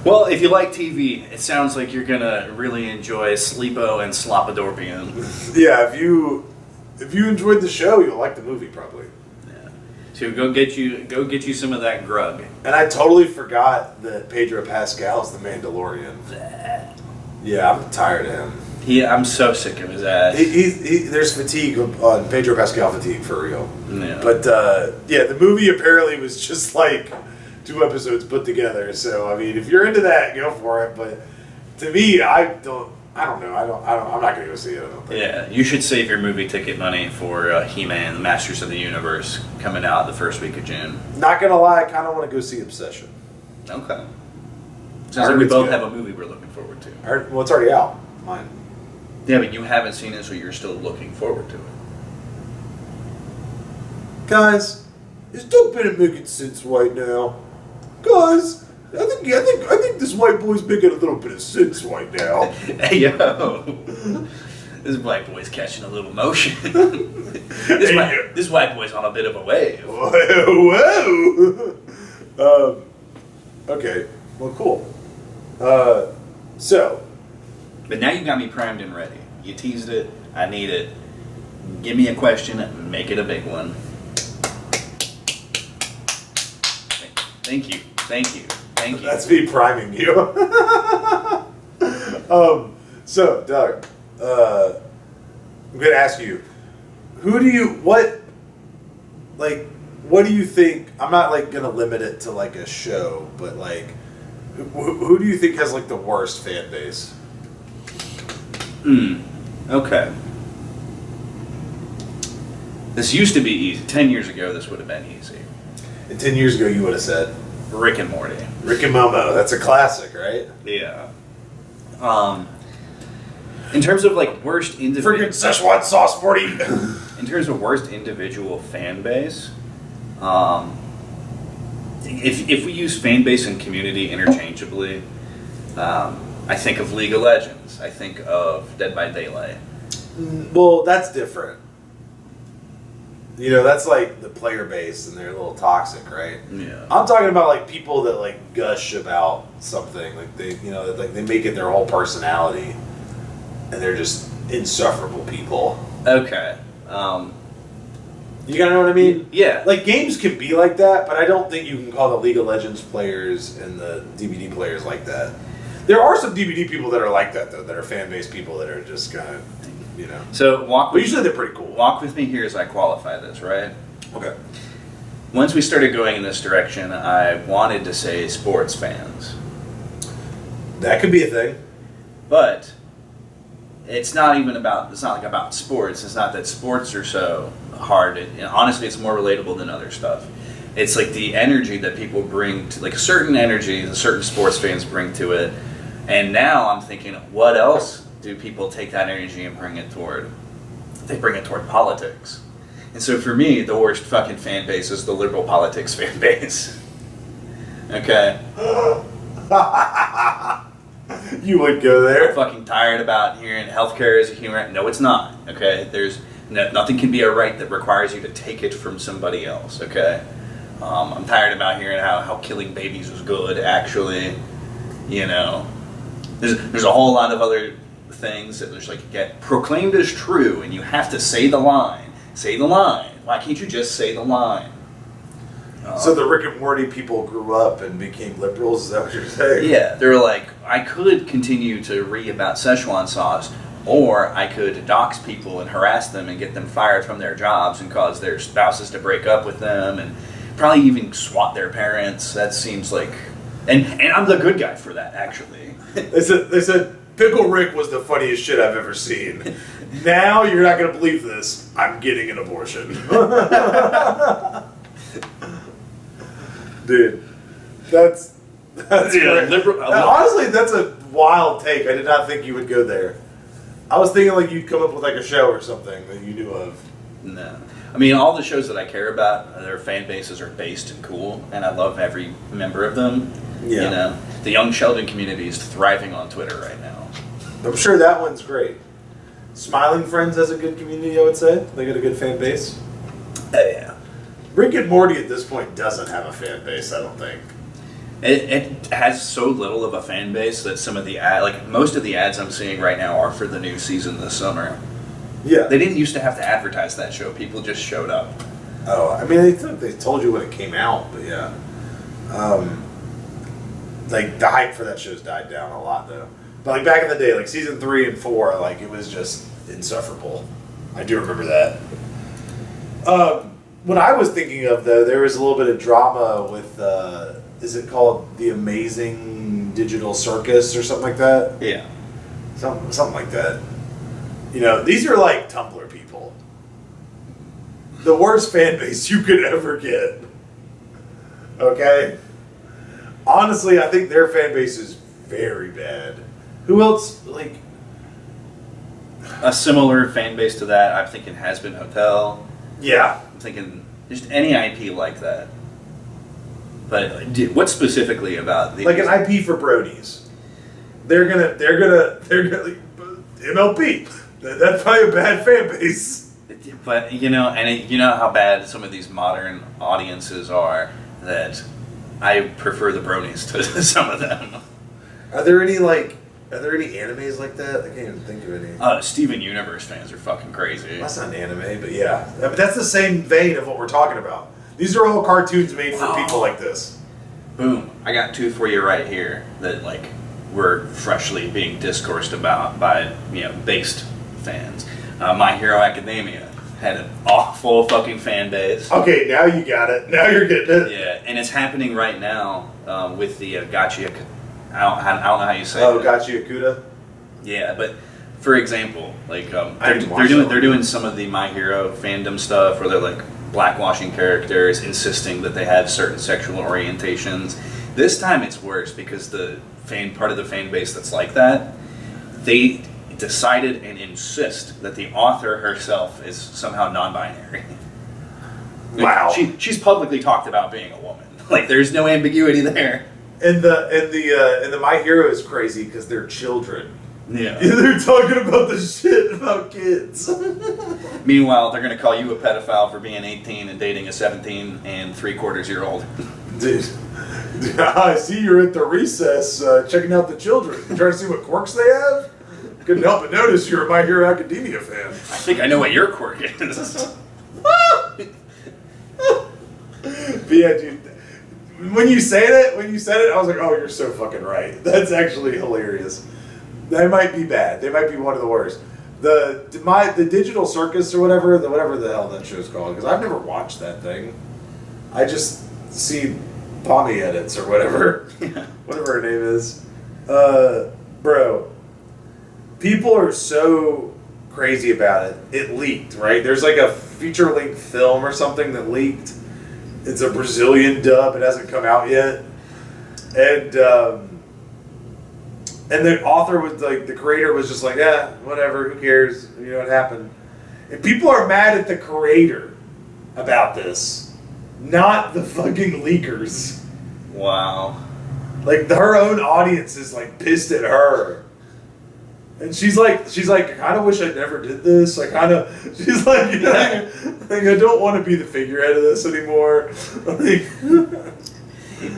Speaker 1: Well, if you like TV, it sounds like you're gonna really enjoy Sleepo and Slopadorpian.
Speaker 2: Yeah, if you enjoyed the show, you'll like the movie probably.
Speaker 1: Yeah. So go get you some of that grug.
Speaker 2: And I totally forgot that Pedro Pascal's the Mandalorian. Yeah, I'm tired of him.
Speaker 1: I'm so sick of his ass.
Speaker 2: There's fatigue on Pedro Pascal fatigue for real.
Speaker 1: Yeah.
Speaker 2: But yeah, the movie apparently was just like 2 episodes put together. So I mean, if you're into that, go for it. But to me, I don't know. I'm not gonna go see it. I don't think.
Speaker 1: Yeah, you should save your movie ticket money for He-Man, the Masters of the Universe, coming out the first week of June.
Speaker 2: Not gonna lie, I kind of want to go see Obsession.
Speaker 1: Okay. Sounds like we both have a movie we're looking forward to.
Speaker 2: Well, it's already out. Mine.
Speaker 1: Yeah, but you haven't seen it, so you're still looking forward to it.
Speaker 2: Guys, is Doug Bennett making sense right now? Guys, I think this white boy's making a little bit of sense right now.
Speaker 1: Hey, yo. This white boy's catching a little motion. This white boy's on a bit of a wave.
Speaker 2: Whoa. Okay. Well, cool. So.
Speaker 1: But now you got me primed and ready. You teased it. I need it. Give me a question. Make it a big one. Thank you.
Speaker 2: That's me priming you. So, Doug, I'm going to ask you, what do you think, I'm not like going to limit it to like a show, but like, who do you think has like the worst fan base?
Speaker 1: Okay. This used to be easy. 10 years ago, this would have been easy.
Speaker 2: And 10 years ago, you would have said?
Speaker 1: Rick and Morty.
Speaker 2: Rick and Momo. That's a classic, right?
Speaker 1: Yeah. In terms of like worst individual...
Speaker 2: Freaking Szechuan sauce, Morty!
Speaker 1: In terms of worst individual fan base, if we use fan base and community interchangeably, I think of League of Legends. I think of Dead by Daylight.
Speaker 2: Well, that's different. You know, that's like the player base, and they're a little toxic, right?
Speaker 1: Yeah.
Speaker 2: I'm talking about like people that like gush about something, like they, you know, like they make it their whole personality, and they're just insufferable people.
Speaker 1: Okay.
Speaker 2: You gotta know what I mean?
Speaker 1: Yeah.
Speaker 2: Like games can be like that, but I don't think you can call the League of Legends players and the DVD players like that. There are some DVD people that are like that though, that are fan base people that are just kind of, you know.
Speaker 1: So
Speaker 2: but usually they're pretty cool.
Speaker 1: Walk with me here as I qualify this, right?
Speaker 2: Okay.
Speaker 1: Once we started going in this direction, I wanted to say sports fans.
Speaker 2: That could be a thing.
Speaker 1: But it's not like about sports. It's not that sports are so hard. Honestly, it's more relatable than other stuff. It's like the energy that people bring to, like a certain energy that certain sports fans bring to it. And now I'm thinking, what else do people take that energy and bring it toward? They bring it toward politics. And so for me, the worst fucking fan base is the liberal politics fan base. Okay?
Speaker 2: You would go there.
Speaker 1: I'm fucking tired about hearing healthcare is a human right. No, it's not. Okay? Nothing can be a right that requires you to take it from somebody else. Okay? I'm tired about hearing how killing babies was good, actually. You know? There's a whole lot of other things that just like get proclaimed as true, and you have to say the line. Say the line. Why can't you just say the line?
Speaker 2: So the Rick and Morty people grew up and became liberals? Is that what you're saying?
Speaker 1: Yeah, they were like, I could continue to read about Szechuan sauce, or I could dox people and harass them and get them fired from their jobs and cause their spouses to break up with them, and probably even swat their parents. That seems like, and I'm the good guy for that, actually.
Speaker 2: They said Pickle Rick was the funniest shit I've ever seen. Now you're not gonna believe this. I'm getting an abortion. Dude, that's
Speaker 1: Yeah,
Speaker 2: great. Honestly, that's a wild take. I did not think you would go there. I was thinking like you'd come up with like a show or something that you knew of.
Speaker 1: No. I mean, all the shows that I care about, their fan bases are based and cool, and I love every member of them.
Speaker 2: Yeah.
Speaker 1: You know, the Young Sheldon community is thriving on Twitter right now.
Speaker 2: I'm sure that one's great. Smiling Friends has a good community, I would say. They got a good fan base.
Speaker 1: Yeah.
Speaker 2: Rick and Morty at this point doesn't have a fan base, I don't think.
Speaker 1: It has so little of a fan base that some of the most of the ads I'm seeing right now are for the new season this summer.
Speaker 2: Yeah.
Speaker 1: They didn't used to have to advertise that show. People just showed up.
Speaker 2: Oh, I mean, they told you when it came out, but yeah. Like, the hype for that show's died down a lot, though. But, like, back in the day, like, season 3 and 4, like, it was just insufferable. I do remember that. What I was thinking of, though, there was a little bit of drama with, is it called The Amazing Digital Circus or something like that?
Speaker 1: Yeah.
Speaker 2: Something like that. You know, these are like Tumblr people. The worst fan base you could ever get. Okay? Honestly, I think their fan base is very bad. Who else, like...
Speaker 1: A similar fan base to that, I'm thinking Has Been Hotel.
Speaker 2: Yeah.
Speaker 1: I'm thinking just any IP like that. But what specifically about the...
Speaker 2: Like an IP for Brodies. They're gonna MLP. That's probably a bad fan base.
Speaker 1: But, you know, you know how bad some of these modern audiences are, that I prefer the bronies to some of them.
Speaker 2: Are there any animes like that? I can't even think of any.
Speaker 1: Steven Universe fans are fucking crazy.
Speaker 2: That's not an anime, but yeah. But that's the same vein of what we're talking about. These are all cartoons made for people like this.
Speaker 1: Boom. I got two for you right here that, like, were freshly being discoursed about by, you know, based fans. My Hero Academia had an awful fucking fan base.
Speaker 2: Okay, now you got it. Now you're getting it.
Speaker 1: Yeah, and it's happening right now with the Gotcha. I don't know how you say it.
Speaker 2: Oh, Gotcha Yakuta?
Speaker 1: Yeah, but for example, like they're doing some of the My Hero fandom stuff where they're like blackwashing characters, insisting that they have certain sexual orientations. This time it's worse because the part of the fan base that's like that, they decided and insist that the author herself is somehow non-binary.
Speaker 2: Wow.
Speaker 1: She's publicly talked about being a woman. Like, there's no ambiguity there.
Speaker 2: And the My Hero is crazy because they're children.
Speaker 1: Yeah.
Speaker 2: They're talking about the shit about kids.
Speaker 1: Meanwhile, they're going to call you a pedophile for being 18 and dating a 17 and 3/4-year-old.
Speaker 2: Dude, I see you're at the recess checking out the children. You trying to see what quirks they have? Couldn't help but notice you're a My Hero Academia fan.
Speaker 1: I think I know what your quirk is.
Speaker 2: But yeah, dude. When you said it, I was like, oh, you're so fucking right. That's actually hilarious. They might be bad. They might be one of the worst. The Digital Circus or whatever the hell that show's called, because I've never watched that thing. I just see Pommy edits or whatever.
Speaker 1: Yeah.
Speaker 2: Whatever her name is. Bro. People are so crazy about it. It leaked, right? There's like a feature-length film or something that leaked. It's a Brazilian dub. It hasn't come out yet. And the author was like, the creator was just like, yeah, whatever, who cares? You know what happened. And people are mad at the creator about this, not the fucking leakers.
Speaker 1: Wow.
Speaker 2: Like, her own audience is like pissed at her. And she's like, I kind of wish I never did this. She's like, I don't want to be the figurehead of this anymore.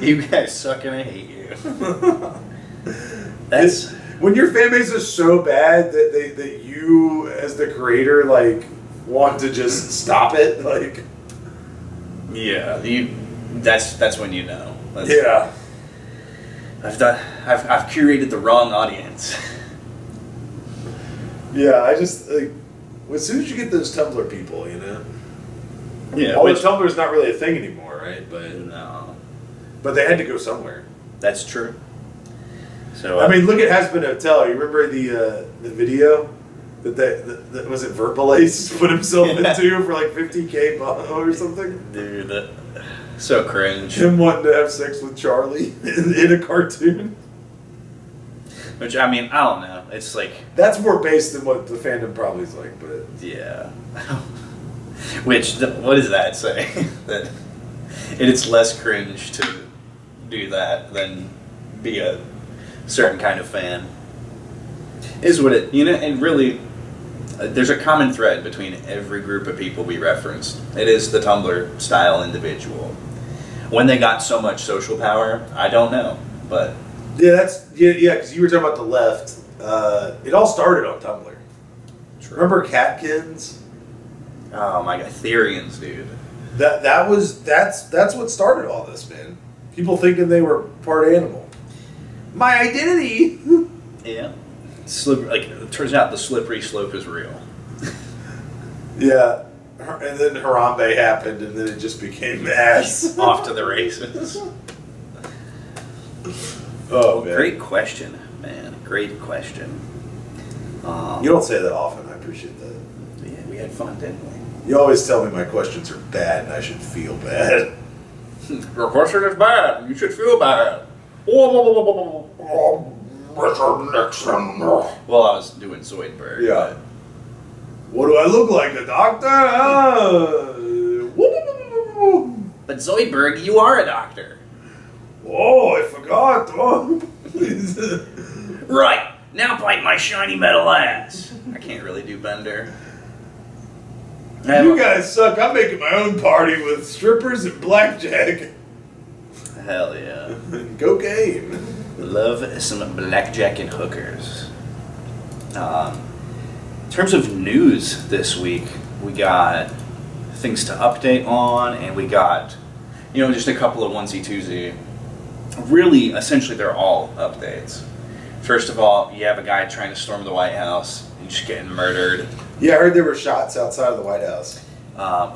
Speaker 1: You guys suck and I hate you.
Speaker 2: When your fan base is so bad that you, as the creator, like, want to just stop it, like.
Speaker 1: Yeah, that's when you know.
Speaker 2: Yeah.
Speaker 1: I've curated the wrong audience.
Speaker 2: Yeah, I just, like, as soon as you get those Tumblr people, you know?
Speaker 1: Yeah.
Speaker 2: Although Tumblr's not really a thing anymore, right?
Speaker 1: No.
Speaker 2: But they had to go somewhere.
Speaker 1: That's true. So
Speaker 2: I mean, look at Has Been Hotel. You remember the video that was it Verbalace put himself into for like $50K or something?
Speaker 1: Dude, so cringe.
Speaker 2: Him wanting to have sex with Charlie in a cartoon.
Speaker 1: Which, I mean, I don't know. it's like
Speaker 2: That's more based than what the fandom probably is like, but
Speaker 1: yeah. Which what does that say? That it's less cringe to do that than be a certain kind of fan. Is what it and really. There's a common thread between every group of people we referenced. It is the Tumblr style individual. When they got so much social power, I don't know, but
Speaker 2: yeah, because you were talking about the left. It all started on Tumblr.
Speaker 1: True.
Speaker 2: Remember Catkins?
Speaker 1: Oh my god, Therians, dude.
Speaker 2: That's what started all this, man. People thinking they were part animal. My identity.
Speaker 1: Yeah. It turns out the slippery slope is real.
Speaker 2: Yeah, and then Harambe happened, and then it just became ass.
Speaker 1: Off to the races.
Speaker 2: Oh man,
Speaker 1: Great question, man. Great question.
Speaker 2: You don't say that often. I appreciate that.
Speaker 1: Yeah, we had fun, didn't we?
Speaker 2: You always tell me my questions are bad, and I should feel bad.
Speaker 1: Your question is bad. You should feel bad.
Speaker 2: Richard Nixon.
Speaker 1: Well, I was doing Zoidberg.
Speaker 2: Yeah. What do I look like, a doctor?
Speaker 1: But Zoidberg, you are a doctor.
Speaker 2: Oh, I forgot. Oh.
Speaker 1: Right. Now bite my shiny metal ass. I can't really do Bender.
Speaker 2: You guys suck. I'm making my own party with strippers and blackjack.
Speaker 1: Hell yeah.
Speaker 2: And cocaine.
Speaker 1: Love some blackjack and hookers. In terms of news this week, we got things to update on, and we got, just a couple of onesie-twosie. Really, essentially, they're all updates. First of all, you have a guy trying to storm the White House and just getting murdered.
Speaker 2: Yeah, I heard there were shots outside of the White House.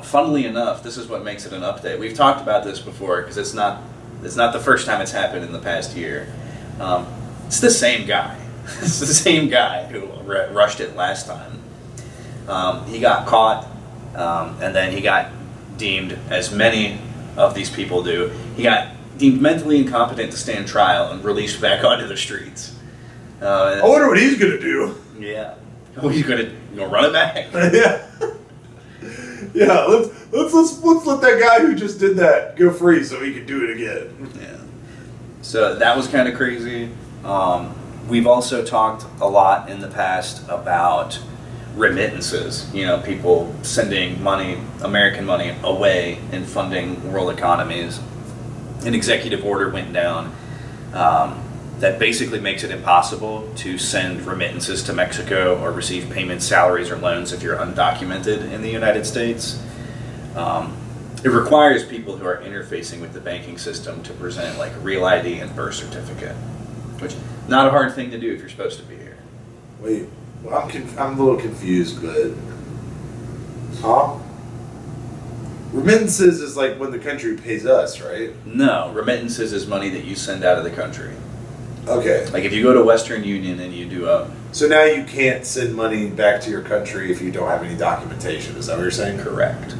Speaker 1: Funnily enough, this is what makes it an update. We've talked about this before because it's not the first time it's happened in the past year. It's the same guy. It's the same guy who rushed it last time. He got caught, and then he got deemed, as many of these people do, he got deemed mentally incompetent to stand trial and released back onto the streets.
Speaker 2: I wonder what he's gonna do.
Speaker 1: Yeah. Oh, he's gonna run it back.
Speaker 2: Yeah. Yeah. Let's let that guy who just did that go free so he can do it again.
Speaker 1: Yeah. So that was kind of crazy. We've also talked a lot in the past about remittances. People sending money, American money, away and funding world economies. An executive order went down that basically makes it impossible to send remittances to Mexico or receive payments, salaries, or loans if you're undocumented in the United States. It requires people who are interfacing with the banking system to present like real ID and birth certificate, which not a hard thing to do if you're supposed to be here.
Speaker 2: Wait, well, I'm a little confused, but remittances is like when the country pays us, right?
Speaker 1: No, remittances is money that you send out of the country.
Speaker 2: Okay.
Speaker 1: Like if you go to Western Union and you do
Speaker 2: So now you can't send money back to your country if you don't have any documentation. Is that what you're saying?
Speaker 1: Correct.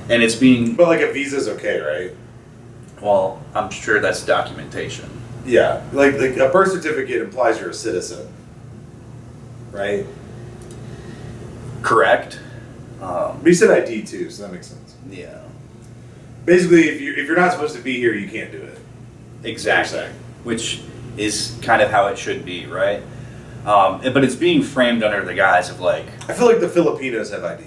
Speaker 1: And it's being...
Speaker 2: But like a visa's okay, right?
Speaker 1: Well, I'm sure that's documentation.
Speaker 2: Yeah. Like a birth certificate implies you're a citizen. Right?
Speaker 1: Correct.
Speaker 2: But you said ID too, so that makes sense.
Speaker 1: Yeah.
Speaker 2: Basically, if you're not supposed to be here, you can't do it.
Speaker 1: Exactly. Which is kind of how it should be, right? But it's being framed under the guise of like...
Speaker 2: I feel like the Filipinos have ID.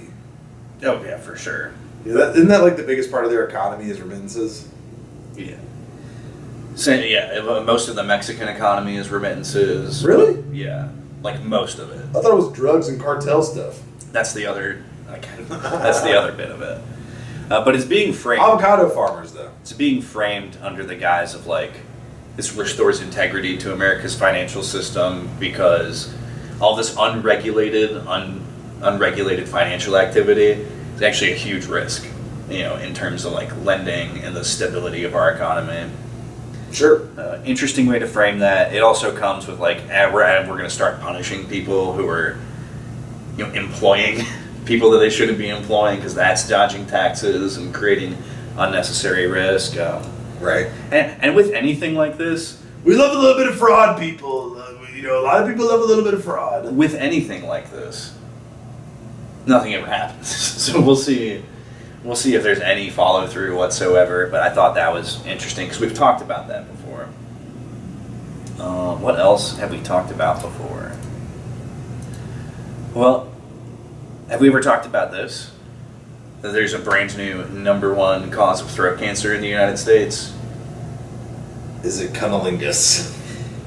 Speaker 1: Oh, yeah, for sure.
Speaker 2: Yeah, isn't that like the biggest part of their economy is remittances?
Speaker 1: Yeah. So, yeah, most of the Mexican economy is remittances.
Speaker 2: Really?
Speaker 1: Yeah. Like most of it.
Speaker 2: I thought it was drugs and cartel stuff.
Speaker 1: That's the other... that's the other bit of it. But it's being framed...
Speaker 2: Avocado farmers, though.
Speaker 1: It's being framed under the guise of like... This restores integrity to America's financial system because all this unregulated financial activity is actually a huge risk, in terms of like lending and the stability of our economy.
Speaker 2: Sure.
Speaker 1: Interesting way to frame that. It also comes with like, we're going to start punishing people who are, employing people that they shouldn't be employing because that's dodging taxes and creating unnecessary risk.
Speaker 2: Right.
Speaker 1: And with anything like this,
Speaker 2: we love a little bit of fraud, people. a lot of people love a little bit of fraud.
Speaker 1: With anything like this, nothing ever happens. So we'll see. We'll see if there's any follow through whatsoever. But I thought that was interesting because we've talked about that before. What else have we talked about before? Well, have we ever talked about this? That there's a brand new #1 cause of throat cancer in the United States.
Speaker 2: Is it cunnilingus?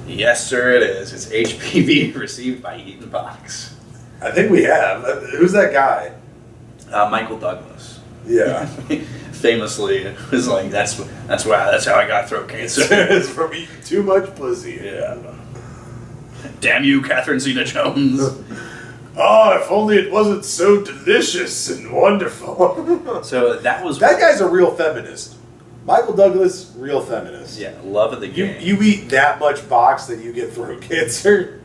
Speaker 1: Yes, sir, it is. It's HPV received by eating box.
Speaker 2: I think we have. Who's that guy?
Speaker 1: Michael Douglas.
Speaker 2: Yeah.
Speaker 1: Famously was like, that's how I got throat cancer.
Speaker 2: It's from eating too much pussy.
Speaker 1: Yeah. Damn you, Catherine Zeta-Jones.
Speaker 2: Oh, if only it wasn't so delicious and wonderful.
Speaker 1: So that was...
Speaker 2: That guy's a real feminist. Michael Douglas, real feminist.
Speaker 1: Yeah, love of the game.
Speaker 2: You eat that much box that you get throat cancer.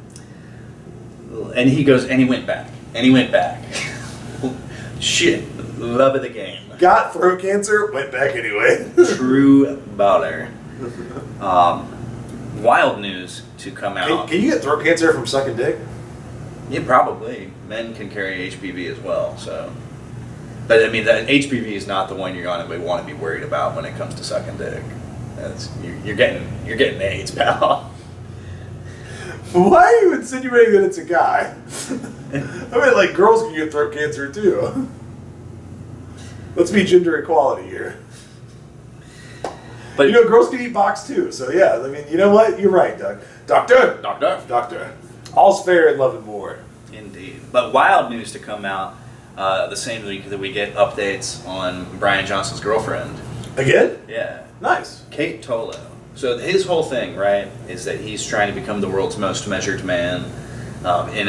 Speaker 1: And he goes, and he went back. And he went back. Shit. Love of the game.
Speaker 2: Got throat cancer, went back anyway.
Speaker 1: True baller. Wild news to come out.
Speaker 2: Can you get throat cancer from sucking dick?
Speaker 1: Yeah, probably. Men can carry HPV as well, so. But I mean, that HPV is not the one you're going to want to be worried about when it comes to sucking dick. You're getting AIDS, pal.
Speaker 2: Why are you insinuating that it's a guy? I mean, like, girls can get throat cancer too. Let's be gender equality here.
Speaker 1: But
Speaker 2: girls can eat box too. So yeah, I mean, you know what? You're right, Doug. Doctor. All's fair in love and war.
Speaker 1: Indeed. But wild news to come out the same week that we get updates on Brian Johnson's girlfriend.
Speaker 2: Again?
Speaker 1: Yeah.
Speaker 2: Nice.
Speaker 1: Kate Tolo. So his whole thing, right, is that he's trying to become the world's most measured man in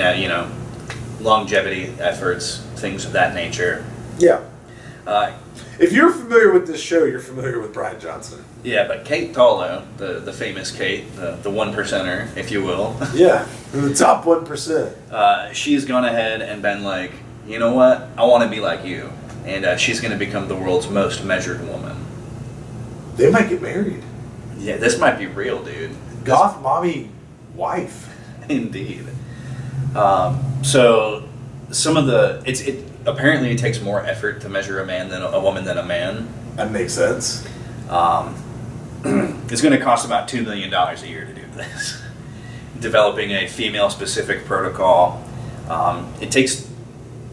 Speaker 1: longevity efforts, things of that nature.
Speaker 2: Yeah. If you're familiar with this show, you're familiar with Brian Johnson.
Speaker 1: Yeah, but Kate Tolo, the famous Kate, the one percenter, if you will.
Speaker 2: Yeah, the top 1%.
Speaker 1: She's gone ahead and been like, you know what? I want to be like you. And she's going to become the world's most measured woman.
Speaker 2: They might get married.
Speaker 1: Yeah, this might be real, dude.
Speaker 2: Goth mommy wife.
Speaker 1: Indeed. So some of the apparently it takes more effort to measure a woman than a man.
Speaker 2: That makes sense.
Speaker 1: It's going to cost about $2 million a year to do this. Developing a female-specific protocol. It takes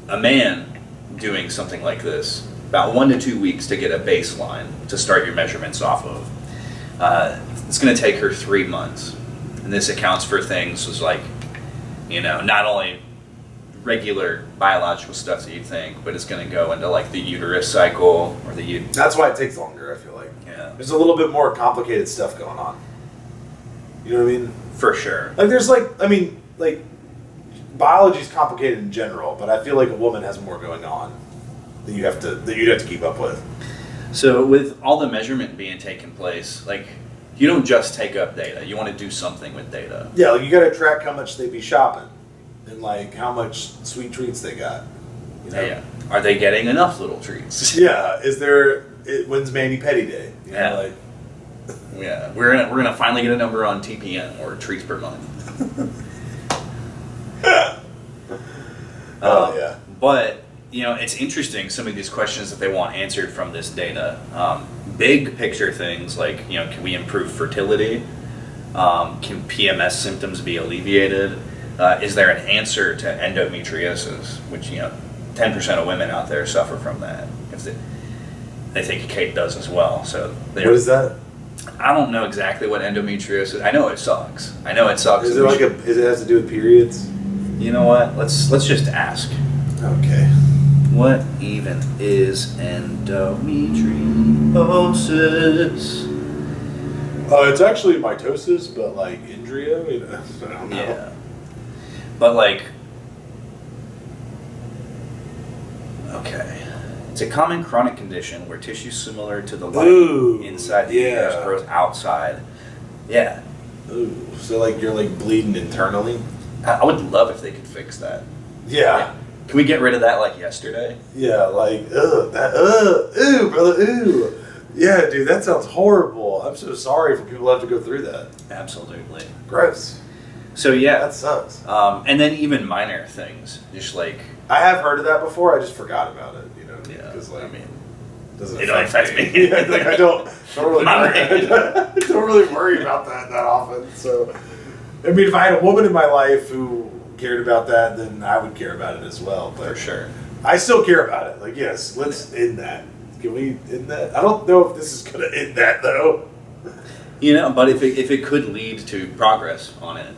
Speaker 1: a man doing something like this about 1 to 2 weeks to get a baseline to start your measurements off of. It's going to take her 3 months. And this accounts for things like, not only regular biological stuff that you think, but it's going to go into like the uterus cycle or
Speaker 2: That's why it takes longer, I feel like.
Speaker 1: Yeah.
Speaker 2: There's a little bit more complicated stuff going on. You know what I mean?
Speaker 1: For sure.
Speaker 2: Like there's biology's complicated in general, but I feel like a woman has more going on that you'd have to keep up with.
Speaker 1: So with all the measurement being taken place, like you don't just take up data. You want to do something with data.
Speaker 2: Yeah, like you got to track how much they be shopping and like how much sweet treats they got.
Speaker 1: Yeah. Are they getting enough little treats?
Speaker 2: Yeah. When's Mani Petty Day?
Speaker 1: Yeah. Yeah. We're gonna finally get a number on TPM or treats per month.
Speaker 2: Oh yeah.
Speaker 1: But it's interesting some of these questions that they want answered from this data. Big picture things like can we improve fertility? Can PMS symptoms be alleviated? Is there an answer to endometriosis, which 10% of women out there suffer from that? They think Kate does as well. So
Speaker 2: what is that?
Speaker 1: I don't know exactly what endometriosis is. I know it sucks.
Speaker 2: Is it has to do with periods?
Speaker 1: You know what? Let's just ask.
Speaker 2: Okay.
Speaker 1: What even is endometriosis?
Speaker 2: It's actually mitosis, but like embryo. I don't know.
Speaker 1: Yeah. But okay. It's a common chronic condition where tissue similar to the lining inside the uterus grows outside. Yeah.
Speaker 2: Ooh. So you're bleeding internally?
Speaker 1: I would love if they could fix that.
Speaker 2: Yeah.
Speaker 1: Can we get rid of that yesterday?
Speaker 2: Yeah, ooh, brother, ooh. Yeah, dude, that sounds horrible. I'm so sorry for people who have to go through that.
Speaker 1: Absolutely.
Speaker 2: Gross.
Speaker 1: So yeah,
Speaker 2: That sucks.
Speaker 1: and then even minor things, just like
Speaker 2: I have heard of that before. I just forgot about it.
Speaker 1: yeah,
Speaker 2: Because
Speaker 1: I mean,
Speaker 2: doesn't
Speaker 1: it don't affect me.
Speaker 2: Yeah, like I don't really
Speaker 1: My
Speaker 2: worry, don't really worry about that often. So, I mean, if I had a woman in my life who cared about that, then I would care about it as well. But
Speaker 1: for sure.
Speaker 2: I still care about it. Like, yes, let's end that. Can we end that? I don't know if this is going to end that though.
Speaker 1: But if it could lead to progress on it,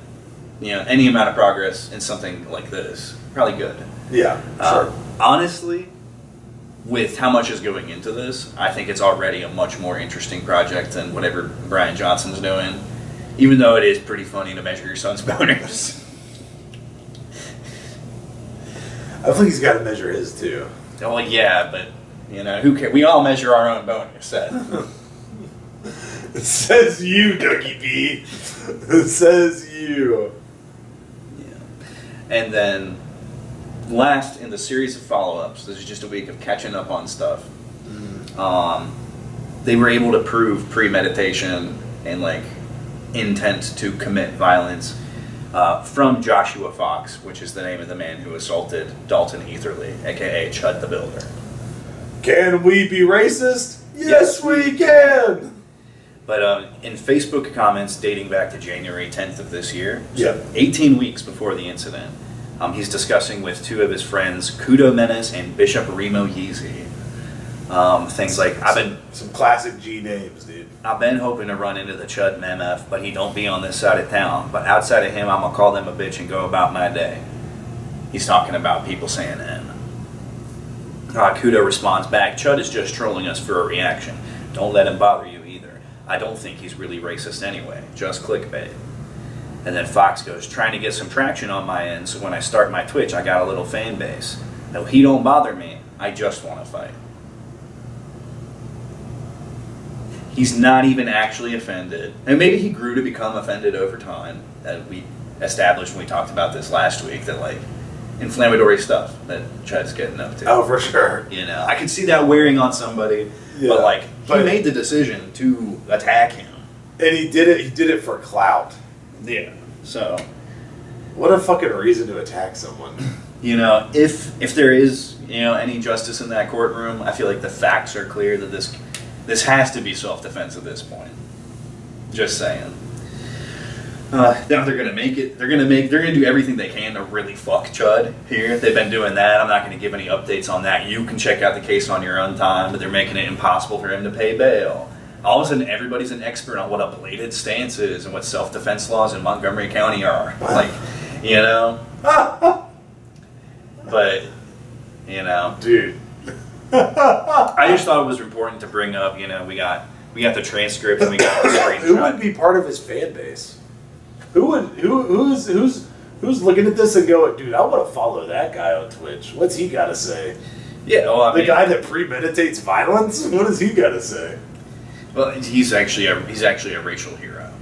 Speaker 1: any amount of progress in something like this, probably good.
Speaker 2: Yeah, sure.
Speaker 1: Honestly, with how much is going into this, I think it's already a much more interesting project than whatever Brian Johnson's doing. Even though it is pretty funny to measure your son's boners.
Speaker 2: I think he's got to measure his too.
Speaker 1: Oh yeah, but who cares? We all measure our own boners. Seth.
Speaker 2: It says you, Dougie B. It says you.
Speaker 1: Yeah. And then last in the series of follow-ups, this is just a week of catching up on stuff. They were able to prove premeditation and intent to commit violence from Joshua Fox, which is the name of the man who assaulted Dalton Heatherly, aka Chud the Builder.
Speaker 2: Can we be racist? Yes, we can.
Speaker 1: But in Facebook comments dating back to January 10th of this year,
Speaker 2: Yeah.
Speaker 1: 18 weeks before the incident, he's discussing with two of his friends, Kudo Menace and Bishop Remo Yeezy, things like,
Speaker 2: Some classic G names, dude.
Speaker 1: I've been hoping to run into the Chud MF, but he don't be on this side of town. But outside of him, I'm going to call them a bitch and go about my day. He's talking about people saying N. Kudo responds back, Chud is just trolling us for a reaction. Don't let him bother you either. I don't think he's really racist anyway. Just clickbait. And then Fox goes, trying to get some traction on my end, so when I start my Twitch, I got a little fan base. No, he don't bother me. I just want to fight. He's not even actually offended. And maybe he grew to become offended over time. That we established when we talked about this last week, that inflammatory stuff that Chud's getting up to.
Speaker 2: Oh, for sure.
Speaker 1: I could see that wearing on somebody,
Speaker 2: Yeah,
Speaker 1: but he made the decision to attack him.
Speaker 2: And he did it for clout.
Speaker 1: Yeah. So,
Speaker 2: What a fucking reason to attack someone.
Speaker 1: if there is, any justice in that courtroom, I feel like the facts are clear that this has to be self-defense at this point. Just saying. Now they're gonna make it. They're gonna do everything they can to really fuck Chud here. They've been doing that. I'm not gonna give any updates on that. You can check out the case on your own time. But they're making it impossible for him to pay bail. All of a sudden, everybody's an expert on what a bladed stance is and what self-defense laws in Montgomery County are. But
Speaker 2: Dude.
Speaker 1: I just thought it was important to bring up. We got the transcript and we got the screenshot.
Speaker 2: Who would be part of his fan base? Who's looking at this and going, dude, I want to follow that guy on Twitch. What's he got to say?
Speaker 1: Yeah, well,
Speaker 2: The guy that premeditates violence? What does he got to say?
Speaker 1: Well, he's actually a racial hero.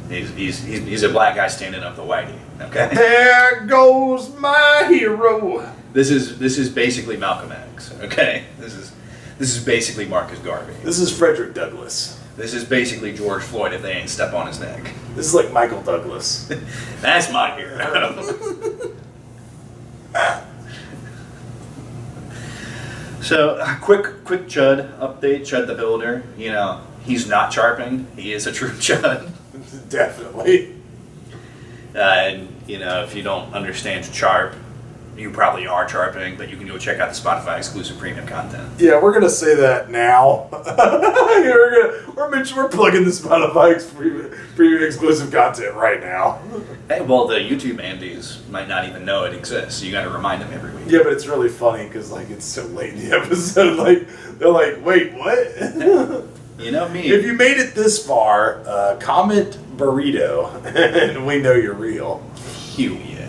Speaker 1: He's a black guy standing up the whitey. Okay.
Speaker 2: There goes my hero.
Speaker 1: This is basically Malcolm X. Okay. This is basically Marcus Garvey.
Speaker 2: This is Frederick Douglass.
Speaker 1: This is basically George Floyd if they ain't step on his neck.
Speaker 2: This is like Michael Douglas.
Speaker 1: That's my hero. So, quick Chud update. Chud the Builder. He's not charping. He is a true Chud.
Speaker 2: Definitely.
Speaker 1: And if you don't understand charp, you probably are charping, but you can go check out the Spotify exclusive premium content.
Speaker 2: Yeah, we're gonna say that now. we're plugging the Spotify premium exclusive content right now.
Speaker 1: Hey, well, the YouTube Andes might not even know it exists, so you got to remind them every week.
Speaker 2: Yeah, but it's really funny because it's so late in the episode. They're like, wait, what?
Speaker 1: You know me.
Speaker 2: If you made it this far, comment burrito, and we know you're real.
Speaker 1: Hugh, yeah.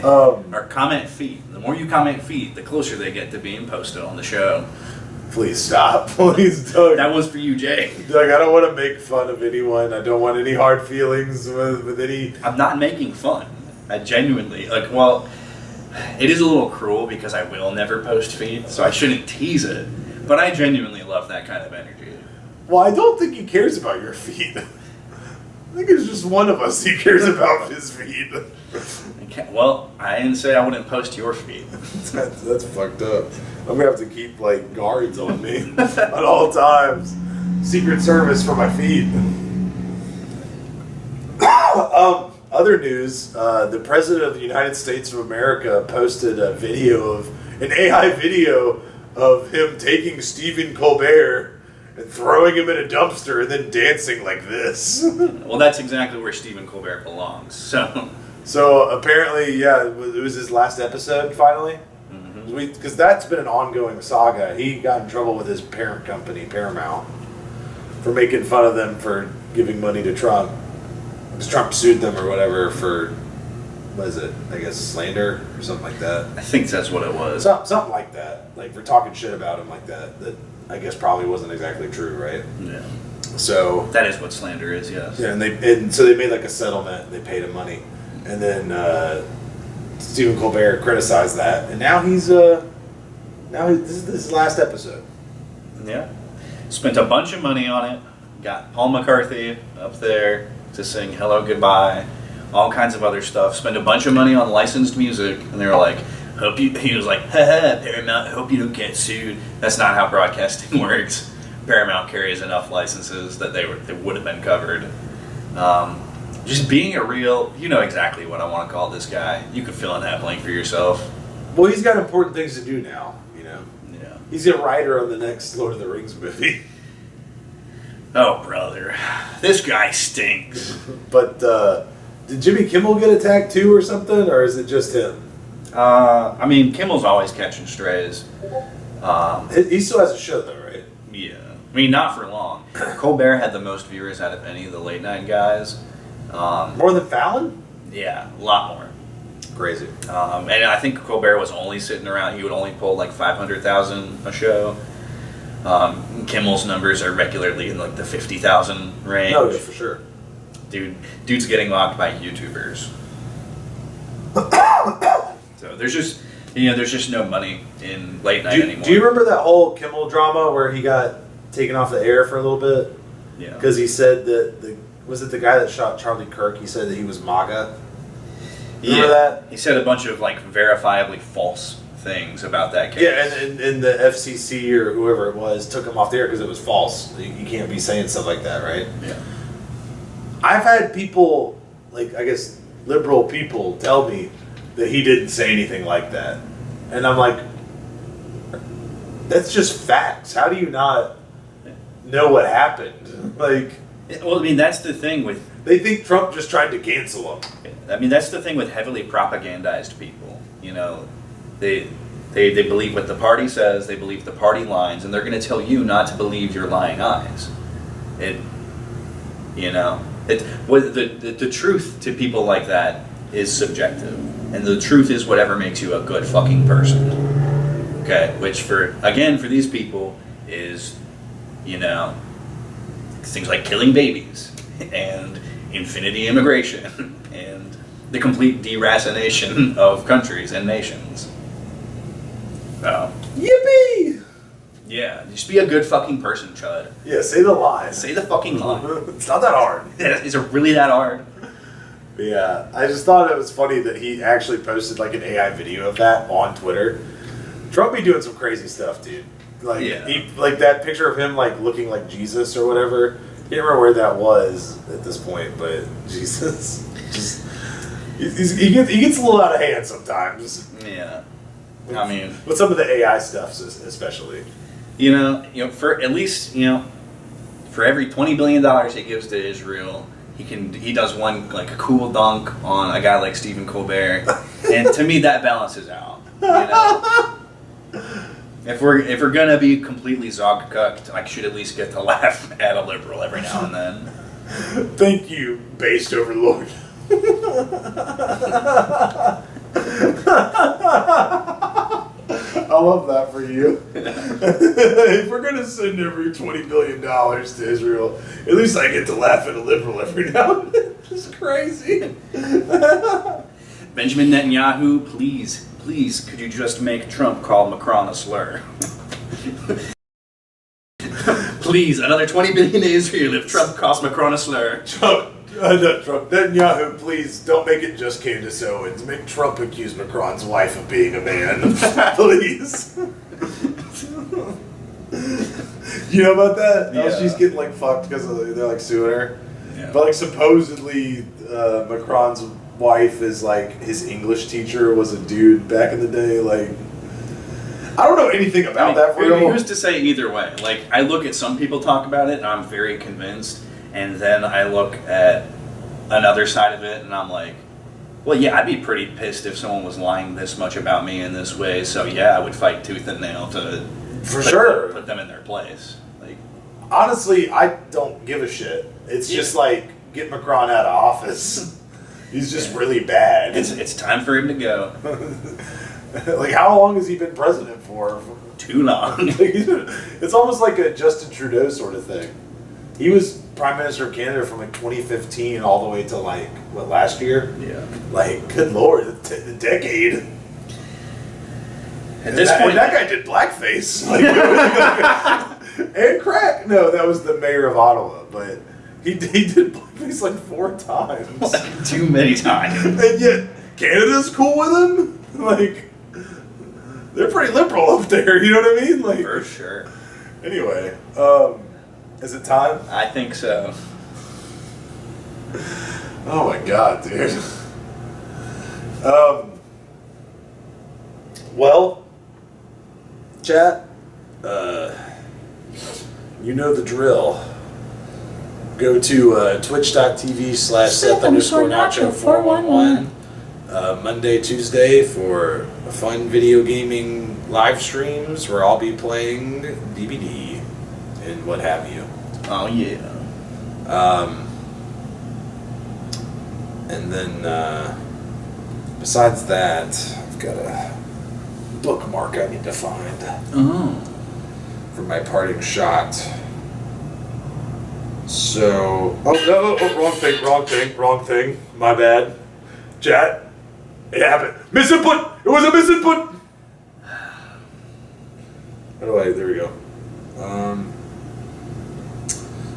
Speaker 1: Or comment feed. The more you comment feed, the closer they get to being posted on the show.
Speaker 2: Please stop. Please don't.
Speaker 1: That was for you, Jay.
Speaker 2: I don't want to make fun of anyone. I don't want any hard feelings with any...
Speaker 1: I'm not making fun. I genuinely, it is a little cruel because I will never post feed, so I shouldn't tease it. But I genuinely love that kind of energy.
Speaker 2: Well, I don't think he cares about your feed. I think it's just one of us he cares about his feed.
Speaker 1: Okay, well, I didn't say I wouldn't post your feed.
Speaker 2: That's fucked up. I'm gonna have to keep like guards on me at all times. Secret Service for my feed. Other news: the President of the United States of America posted a video of an AI video of him taking Stephen Colbert and throwing him in a dumpster and then dancing like this.
Speaker 1: Well, that's exactly where Stephen Colbert belongs.
Speaker 2: So apparently, yeah, it was his last episode finally. Because that's been an ongoing saga. He got in trouble with his parent company, Paramount, for making fun of them for giving money to Trump. Because Trump sued them or whatever for, what is it? I guess slander or something like that.
Speaker 1: I think that's what it was.
Speaker 2: Something like that. Like for talking shit about him like that. That I guess probably wasn't exactly true, right?
Speaker 1: Yeah.
Speaker 2: So
Speaker 1: that is what slander is, yes.
Speaker 2: yeah, and so they made like a settlement. And they paid him money, and then Stephen Colbert criticized that, and now this is his last episode.
Speaker 1: Yeah. Spent a bunch of money on it. Got Paul McCarthy up there to sing Hello Goodbye, all kinds of other stuff. Spent a bunch of money on licensed music, and they were like, he was like, haha, Paramount, hope you don't get sued. That's not how broadcasting works. Paramount carries enough licenses that they would have been covered. Just being a real, you know exactly what I want to call this guy. You could fill in that blank for yourself.
Speaker 2: Well, he's got important things to do now, you know.
Speaker 1: Yeah.
Speaker 2: He's a writer on the next Lord of the Rings movie.
Speaker 1: Oh, brother. This guy stinks.
Speaker 2: But did Jimmy Kimmel get attacked too or something, or is it just him?
Speaker 1: I mean, Kimmel's always catching strays.
Speaker 2: He still has a show though, right?
Speaker 1: Yeah. I mean, not for long. Colbert had the most viewers out of any of the late night guys.
Speaker 2: More than Fallon?
Speaker 1: Yeah, a lot more.
Speaker 2: Crazy.
Speaker 1: And I think Colbert was only sitting around, he would only pull like 500,000 a show. Kimmel's numbers are regularly in like the 50,000 range.
Speaker 2: No, yeah, for sure.
Speaker 1: Dude's getting mocked by YouTubers. So there's just no money in late night anymore.
Speaker 2: Do you remember that whole Kimmel drama where he got taken off the air for a little bit?
Speaker 1: Yeah.
Speaker 2: Because he said that was it the guy that shot Charlie Kirk? He said that he was MAGA. Remember that?
Speaker 1: He said a bunch of like verifiably false things about that case.
Speaker 2: Yeah, and the FCC or whoever it was took him off the air because it was false. You can't be saying stuff like that, right?
Speaker 1: Yeah.
Speaker 2: I've had people, like I guess liberal people, tell me that he didn't say anything like that, and I'm like, that's just facts. How do you not know what happened? Like,
Speaker 1: well, I mean, that's the thing with.
Speaker 2: They think Trump just tried to cancel him.
Speaker 1: I mean, that's the thing with heavily propagandized people. You know, they believe what the party says. They believe the party lines, and they're going to tell you not to believe your lying eyes. The truth to people like that is subjective, and the truth is whatever makes you a good fucking person. Okay, which for these people is, things like killing babies and infinity immigration and the complete deracination of countries and nations.
Speaker 2: Yippee!
Speaker 1: Yeah, just be a good fucking person, Chud.
Speaker 2: Yeah, say the line.
Speaker 1: Say the fucking line.
Speaker 2: It's not that hard.
Speaker 1: Is it really that hard?
Speaker 2: Yeah, I just thought it was funny that he actually posted like an AI video of that on Twitter. Trump be doing some crazy stuff, dude. Like, like that picture of him like looking like Jesus or whatever. Can't remember where that was at this point, but Jesus, he gets a little out of hand sometimes.
Speaker 1: Yeah, I mean,
Speaker 2: with some of the AI stuff, especially.
Speaker 1: For at least for every $20 billion he gives to Israel, he does one like a cool dunk on a guy like Stephen Colbert, and to me that balances out. If we're gonna be completely zog-cucked, I should at least get to laugh at a liberal every now and then.
Speaker 2: Thank you, based overlord. I love that for you. If we're gonna send every $20 billion to Israel, at least I get to laugh at a liberal every now and then. It's crazy.
Speaker 1: Benjamin Netanyahu, please, could you just make Trump call Macron a slur? Please, another $20 billion to Israel if Trump calls Macron a slur.
Speaker 2: No, Trump. Netanyahu, please don't make it just Candace Owens. Make Trump accuse Macron's wife of being a man, please. You know about that?
Speaker 1: Yeah.
Speaker 2: How she's getting like fucked because they're like suing her.
Speaker 1: Yeah.
Speaker 2: But like supposedly Macron's wife is like his English teacher was a dude back in the day. Like I don't know anything about that for real.
Speaker 1: Who's to say either way? Like I look at some people talk about it and I'm very convinced, and then I look at another side of it and I'm like, well, yeah, I'd be pretty pissed if someone was lying this much about me in this way. So yeah, I would fight tooth and nail to put them in their place. Like
Speaker 2: honestly, I don't give a shit. It's just like get Macron out of office. He's just really bad.
Speaker 1: It's time for him to go.
Speaker 2: Like how long has he been president for?
Speaker 1: Too long.
Speaker 2: It's almost like a Justin Trudeau sort of thing. He was Prime Minister of Canada from like 2015 all the way to like what, last year?
Speaker 1: Yeah.
Speaker 2: Like, good lord, a decade.
Speaker 1: At this point,
Speaker 2: that guy did blackface. Like, and crack. No, that was the mayor of Ottawa, but he did blackface like 4 times.
Speaker 1: Too many times.
Speaker 2: And yet Canada's cool with him. Like, they're pretty liberal up there. You know what I mean? Like,
Speaker 1: For sure.
Speaker 2: Anyway, is it time?
Speaker 1: I think so.
Speaker 2: Oh my god, dude. Well, chat, you know the drill. Go to twitch.tv/Seth_Nacho411 Monday, Tuesday for fun video gaming live streams where I'll be playing DBD and what have you.
Speaker 1: Oh yeah.
Speaker 2: And then besides that, I've got a bookmark I need to find for my parting shot. So, wrong thing. My bad. Chat, it happened. Misinput. It was a misinput. There we go.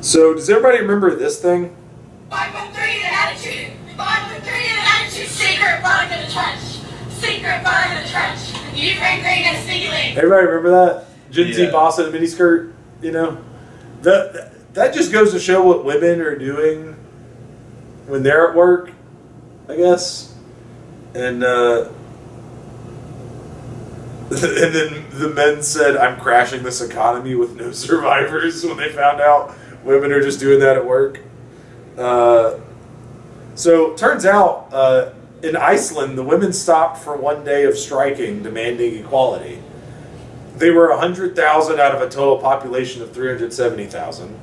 Speaker 2: So, does everybody remember this thing?
Speaker 3: 5.3 in attitude. 5.3 in attitude. Secret bug in the trench. Secret bug in the trench. Ukraine green and a sneaky link.
Speaker 2: Everybody remember that? Gen Z
Speaker 1: Yeah.
Speaker 2: boss in a miniskirt, you know? That just goes to show what women are doing when they're at work, I guess. And and then the men said, I'm crashing this economy with no survivors when they found out women are just doing that at work. So turns out in Iceland, the women stopped for one day of striking, demanding equality. They were 100,000 out of a total population of 370,000.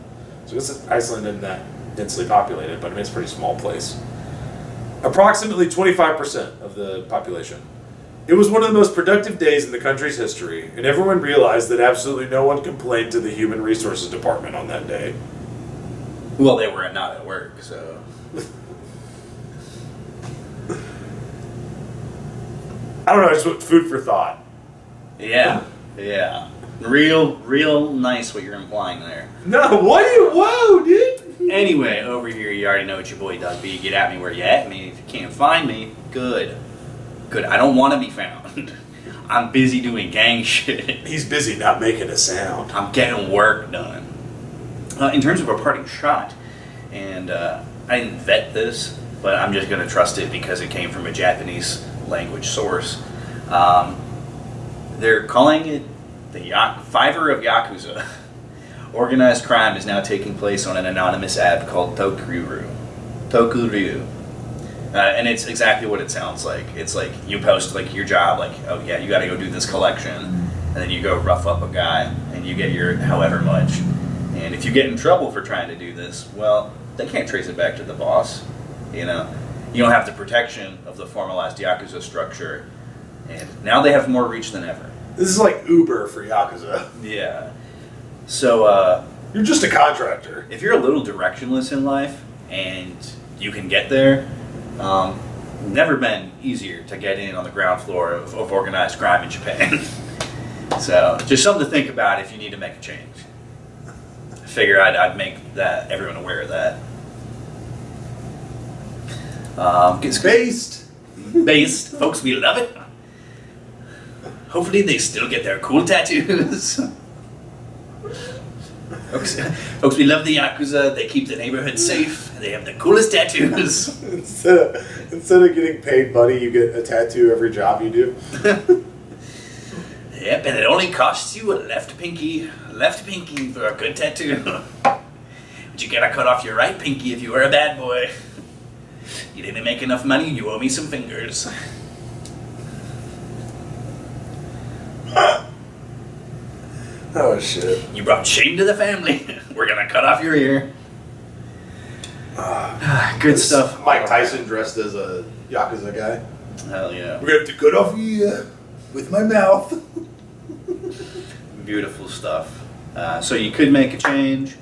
Speaker 2: So Iceland isn't that densely populated, but I mean, it's a pretty small place. Approximately 25% of the population. It was one of the most productive days in the country's history, and everyone realized that absolutely no one complained to the Human Resources Department on that day.
Speaker 1: Well, they were not at work, so.
Speaker 2: I don't know, just food for thought.
Speaker 1: Yeah. Real nice what you're implying there.
Speaker 2: No, whoa, dude!
Speaker 1: Anyway, over here, you already know what your boy Doug B. Get at me where you at me. If you can't find me, good. I don't want to be found. I'm busy doing gang shit.
Speaker 2: He's busy not making a sound.
Speaker 1: I'm getting work done. In terms of a parting shot, and I didn't vet this, but I'm just going to trust it because it came from a Japanese language source. They're calling it the Fiver of Yakuza. Organized crime is now taking place on an anonymous app called Tokuryu. And it's exactly what it sounds like. It's like you post like your job, like, oh yeah, you got to go do this collection, and then you go rough up a guy, and you get your however much. And if you get in trouble for trying to do this, well, they can't trace it back to the boss. You know, you don't have the protection of the formalized Yakuza structure, and now they have more reach than ever.
Speaker 2: This is like Uber for Yakuza.
Speaker 1: Yeah. So,
Speaker 2: You're just a contractor.
Speaker 1: if you're a little directionless in life and you can get there, never been easier to get in on the ground floor of organized crime in Japan. So, just something to think about if you need to make a change. I figure I'd make that everyone aware of that. Gets
Speaker 2: Based.
Speaker 1: based. Folks, we love it. Hopefully they still get their cool tattoos. Folks, we love the Yakuza. They keep the neighborhood safe. They have the coolest tattoos.
Speaker 2: Instead of getting paid money, you get a tattoo every job you do.
Speaker 1: Yep, and it only costs you a left pinky for a good tattoo. But you gotta cut off your right pinky if you were a bad boy. You didn't make enough money, you owe me some fingers.
Speaker 2: Oh shit.
Speaker 1: You brought shame to the family. We're gonna cut off your ear. Good stuff.
Speaker 2: Mike Tyson dressed as a Yakuza guy.
Speaker 1: Hell yeah.
Speaker 2: We're gonna have to cut off your ear with my mouth.
Speaker 1: Beautiful stuff. So you could make a change.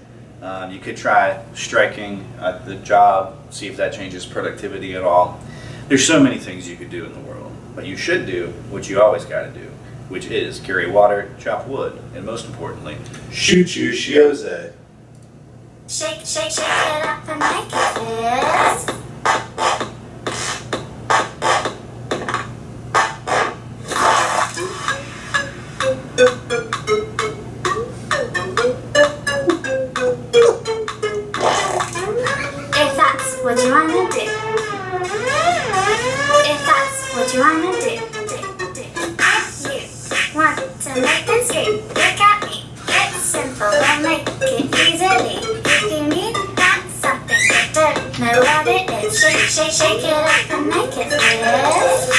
Speaker 1: You could try striking at the job, see if that changes productivity at all. There's so many things you could do in the world, but you should do what you always got to do, which is carry water, chop wood, and most importantly,
Speaker 2: Shoot you, Shiose.
Speaker 3: Shake, shake, shake it up and make it fizz. If that's what you wanna do. If that's what you wanna do. You want to make them scream. Look at me. It's simple. I'll make it easily. If you need that something, don't know what it is. Shake, shake, shake it up and make it fizz.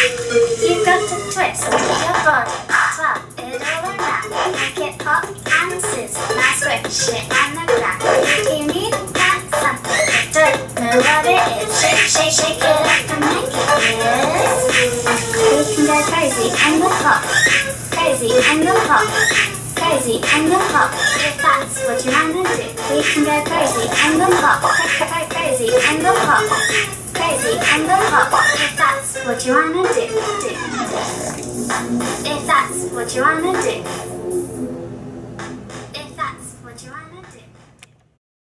Speaker 3: You've got to twist your body, twirl it all around, make it pop and sizzle. Now squish it on the ground. If you need that something, don't know what it is. Shake, shake, shake it up and make it fizz. We can go crazy and go pop, crazy and go pop, crazy and go pop. If that's what you wanna do, we can go crazy and go pop, crazy and go pop, crazy and go pop. If that's what you wanna do. If that's what you wanna do.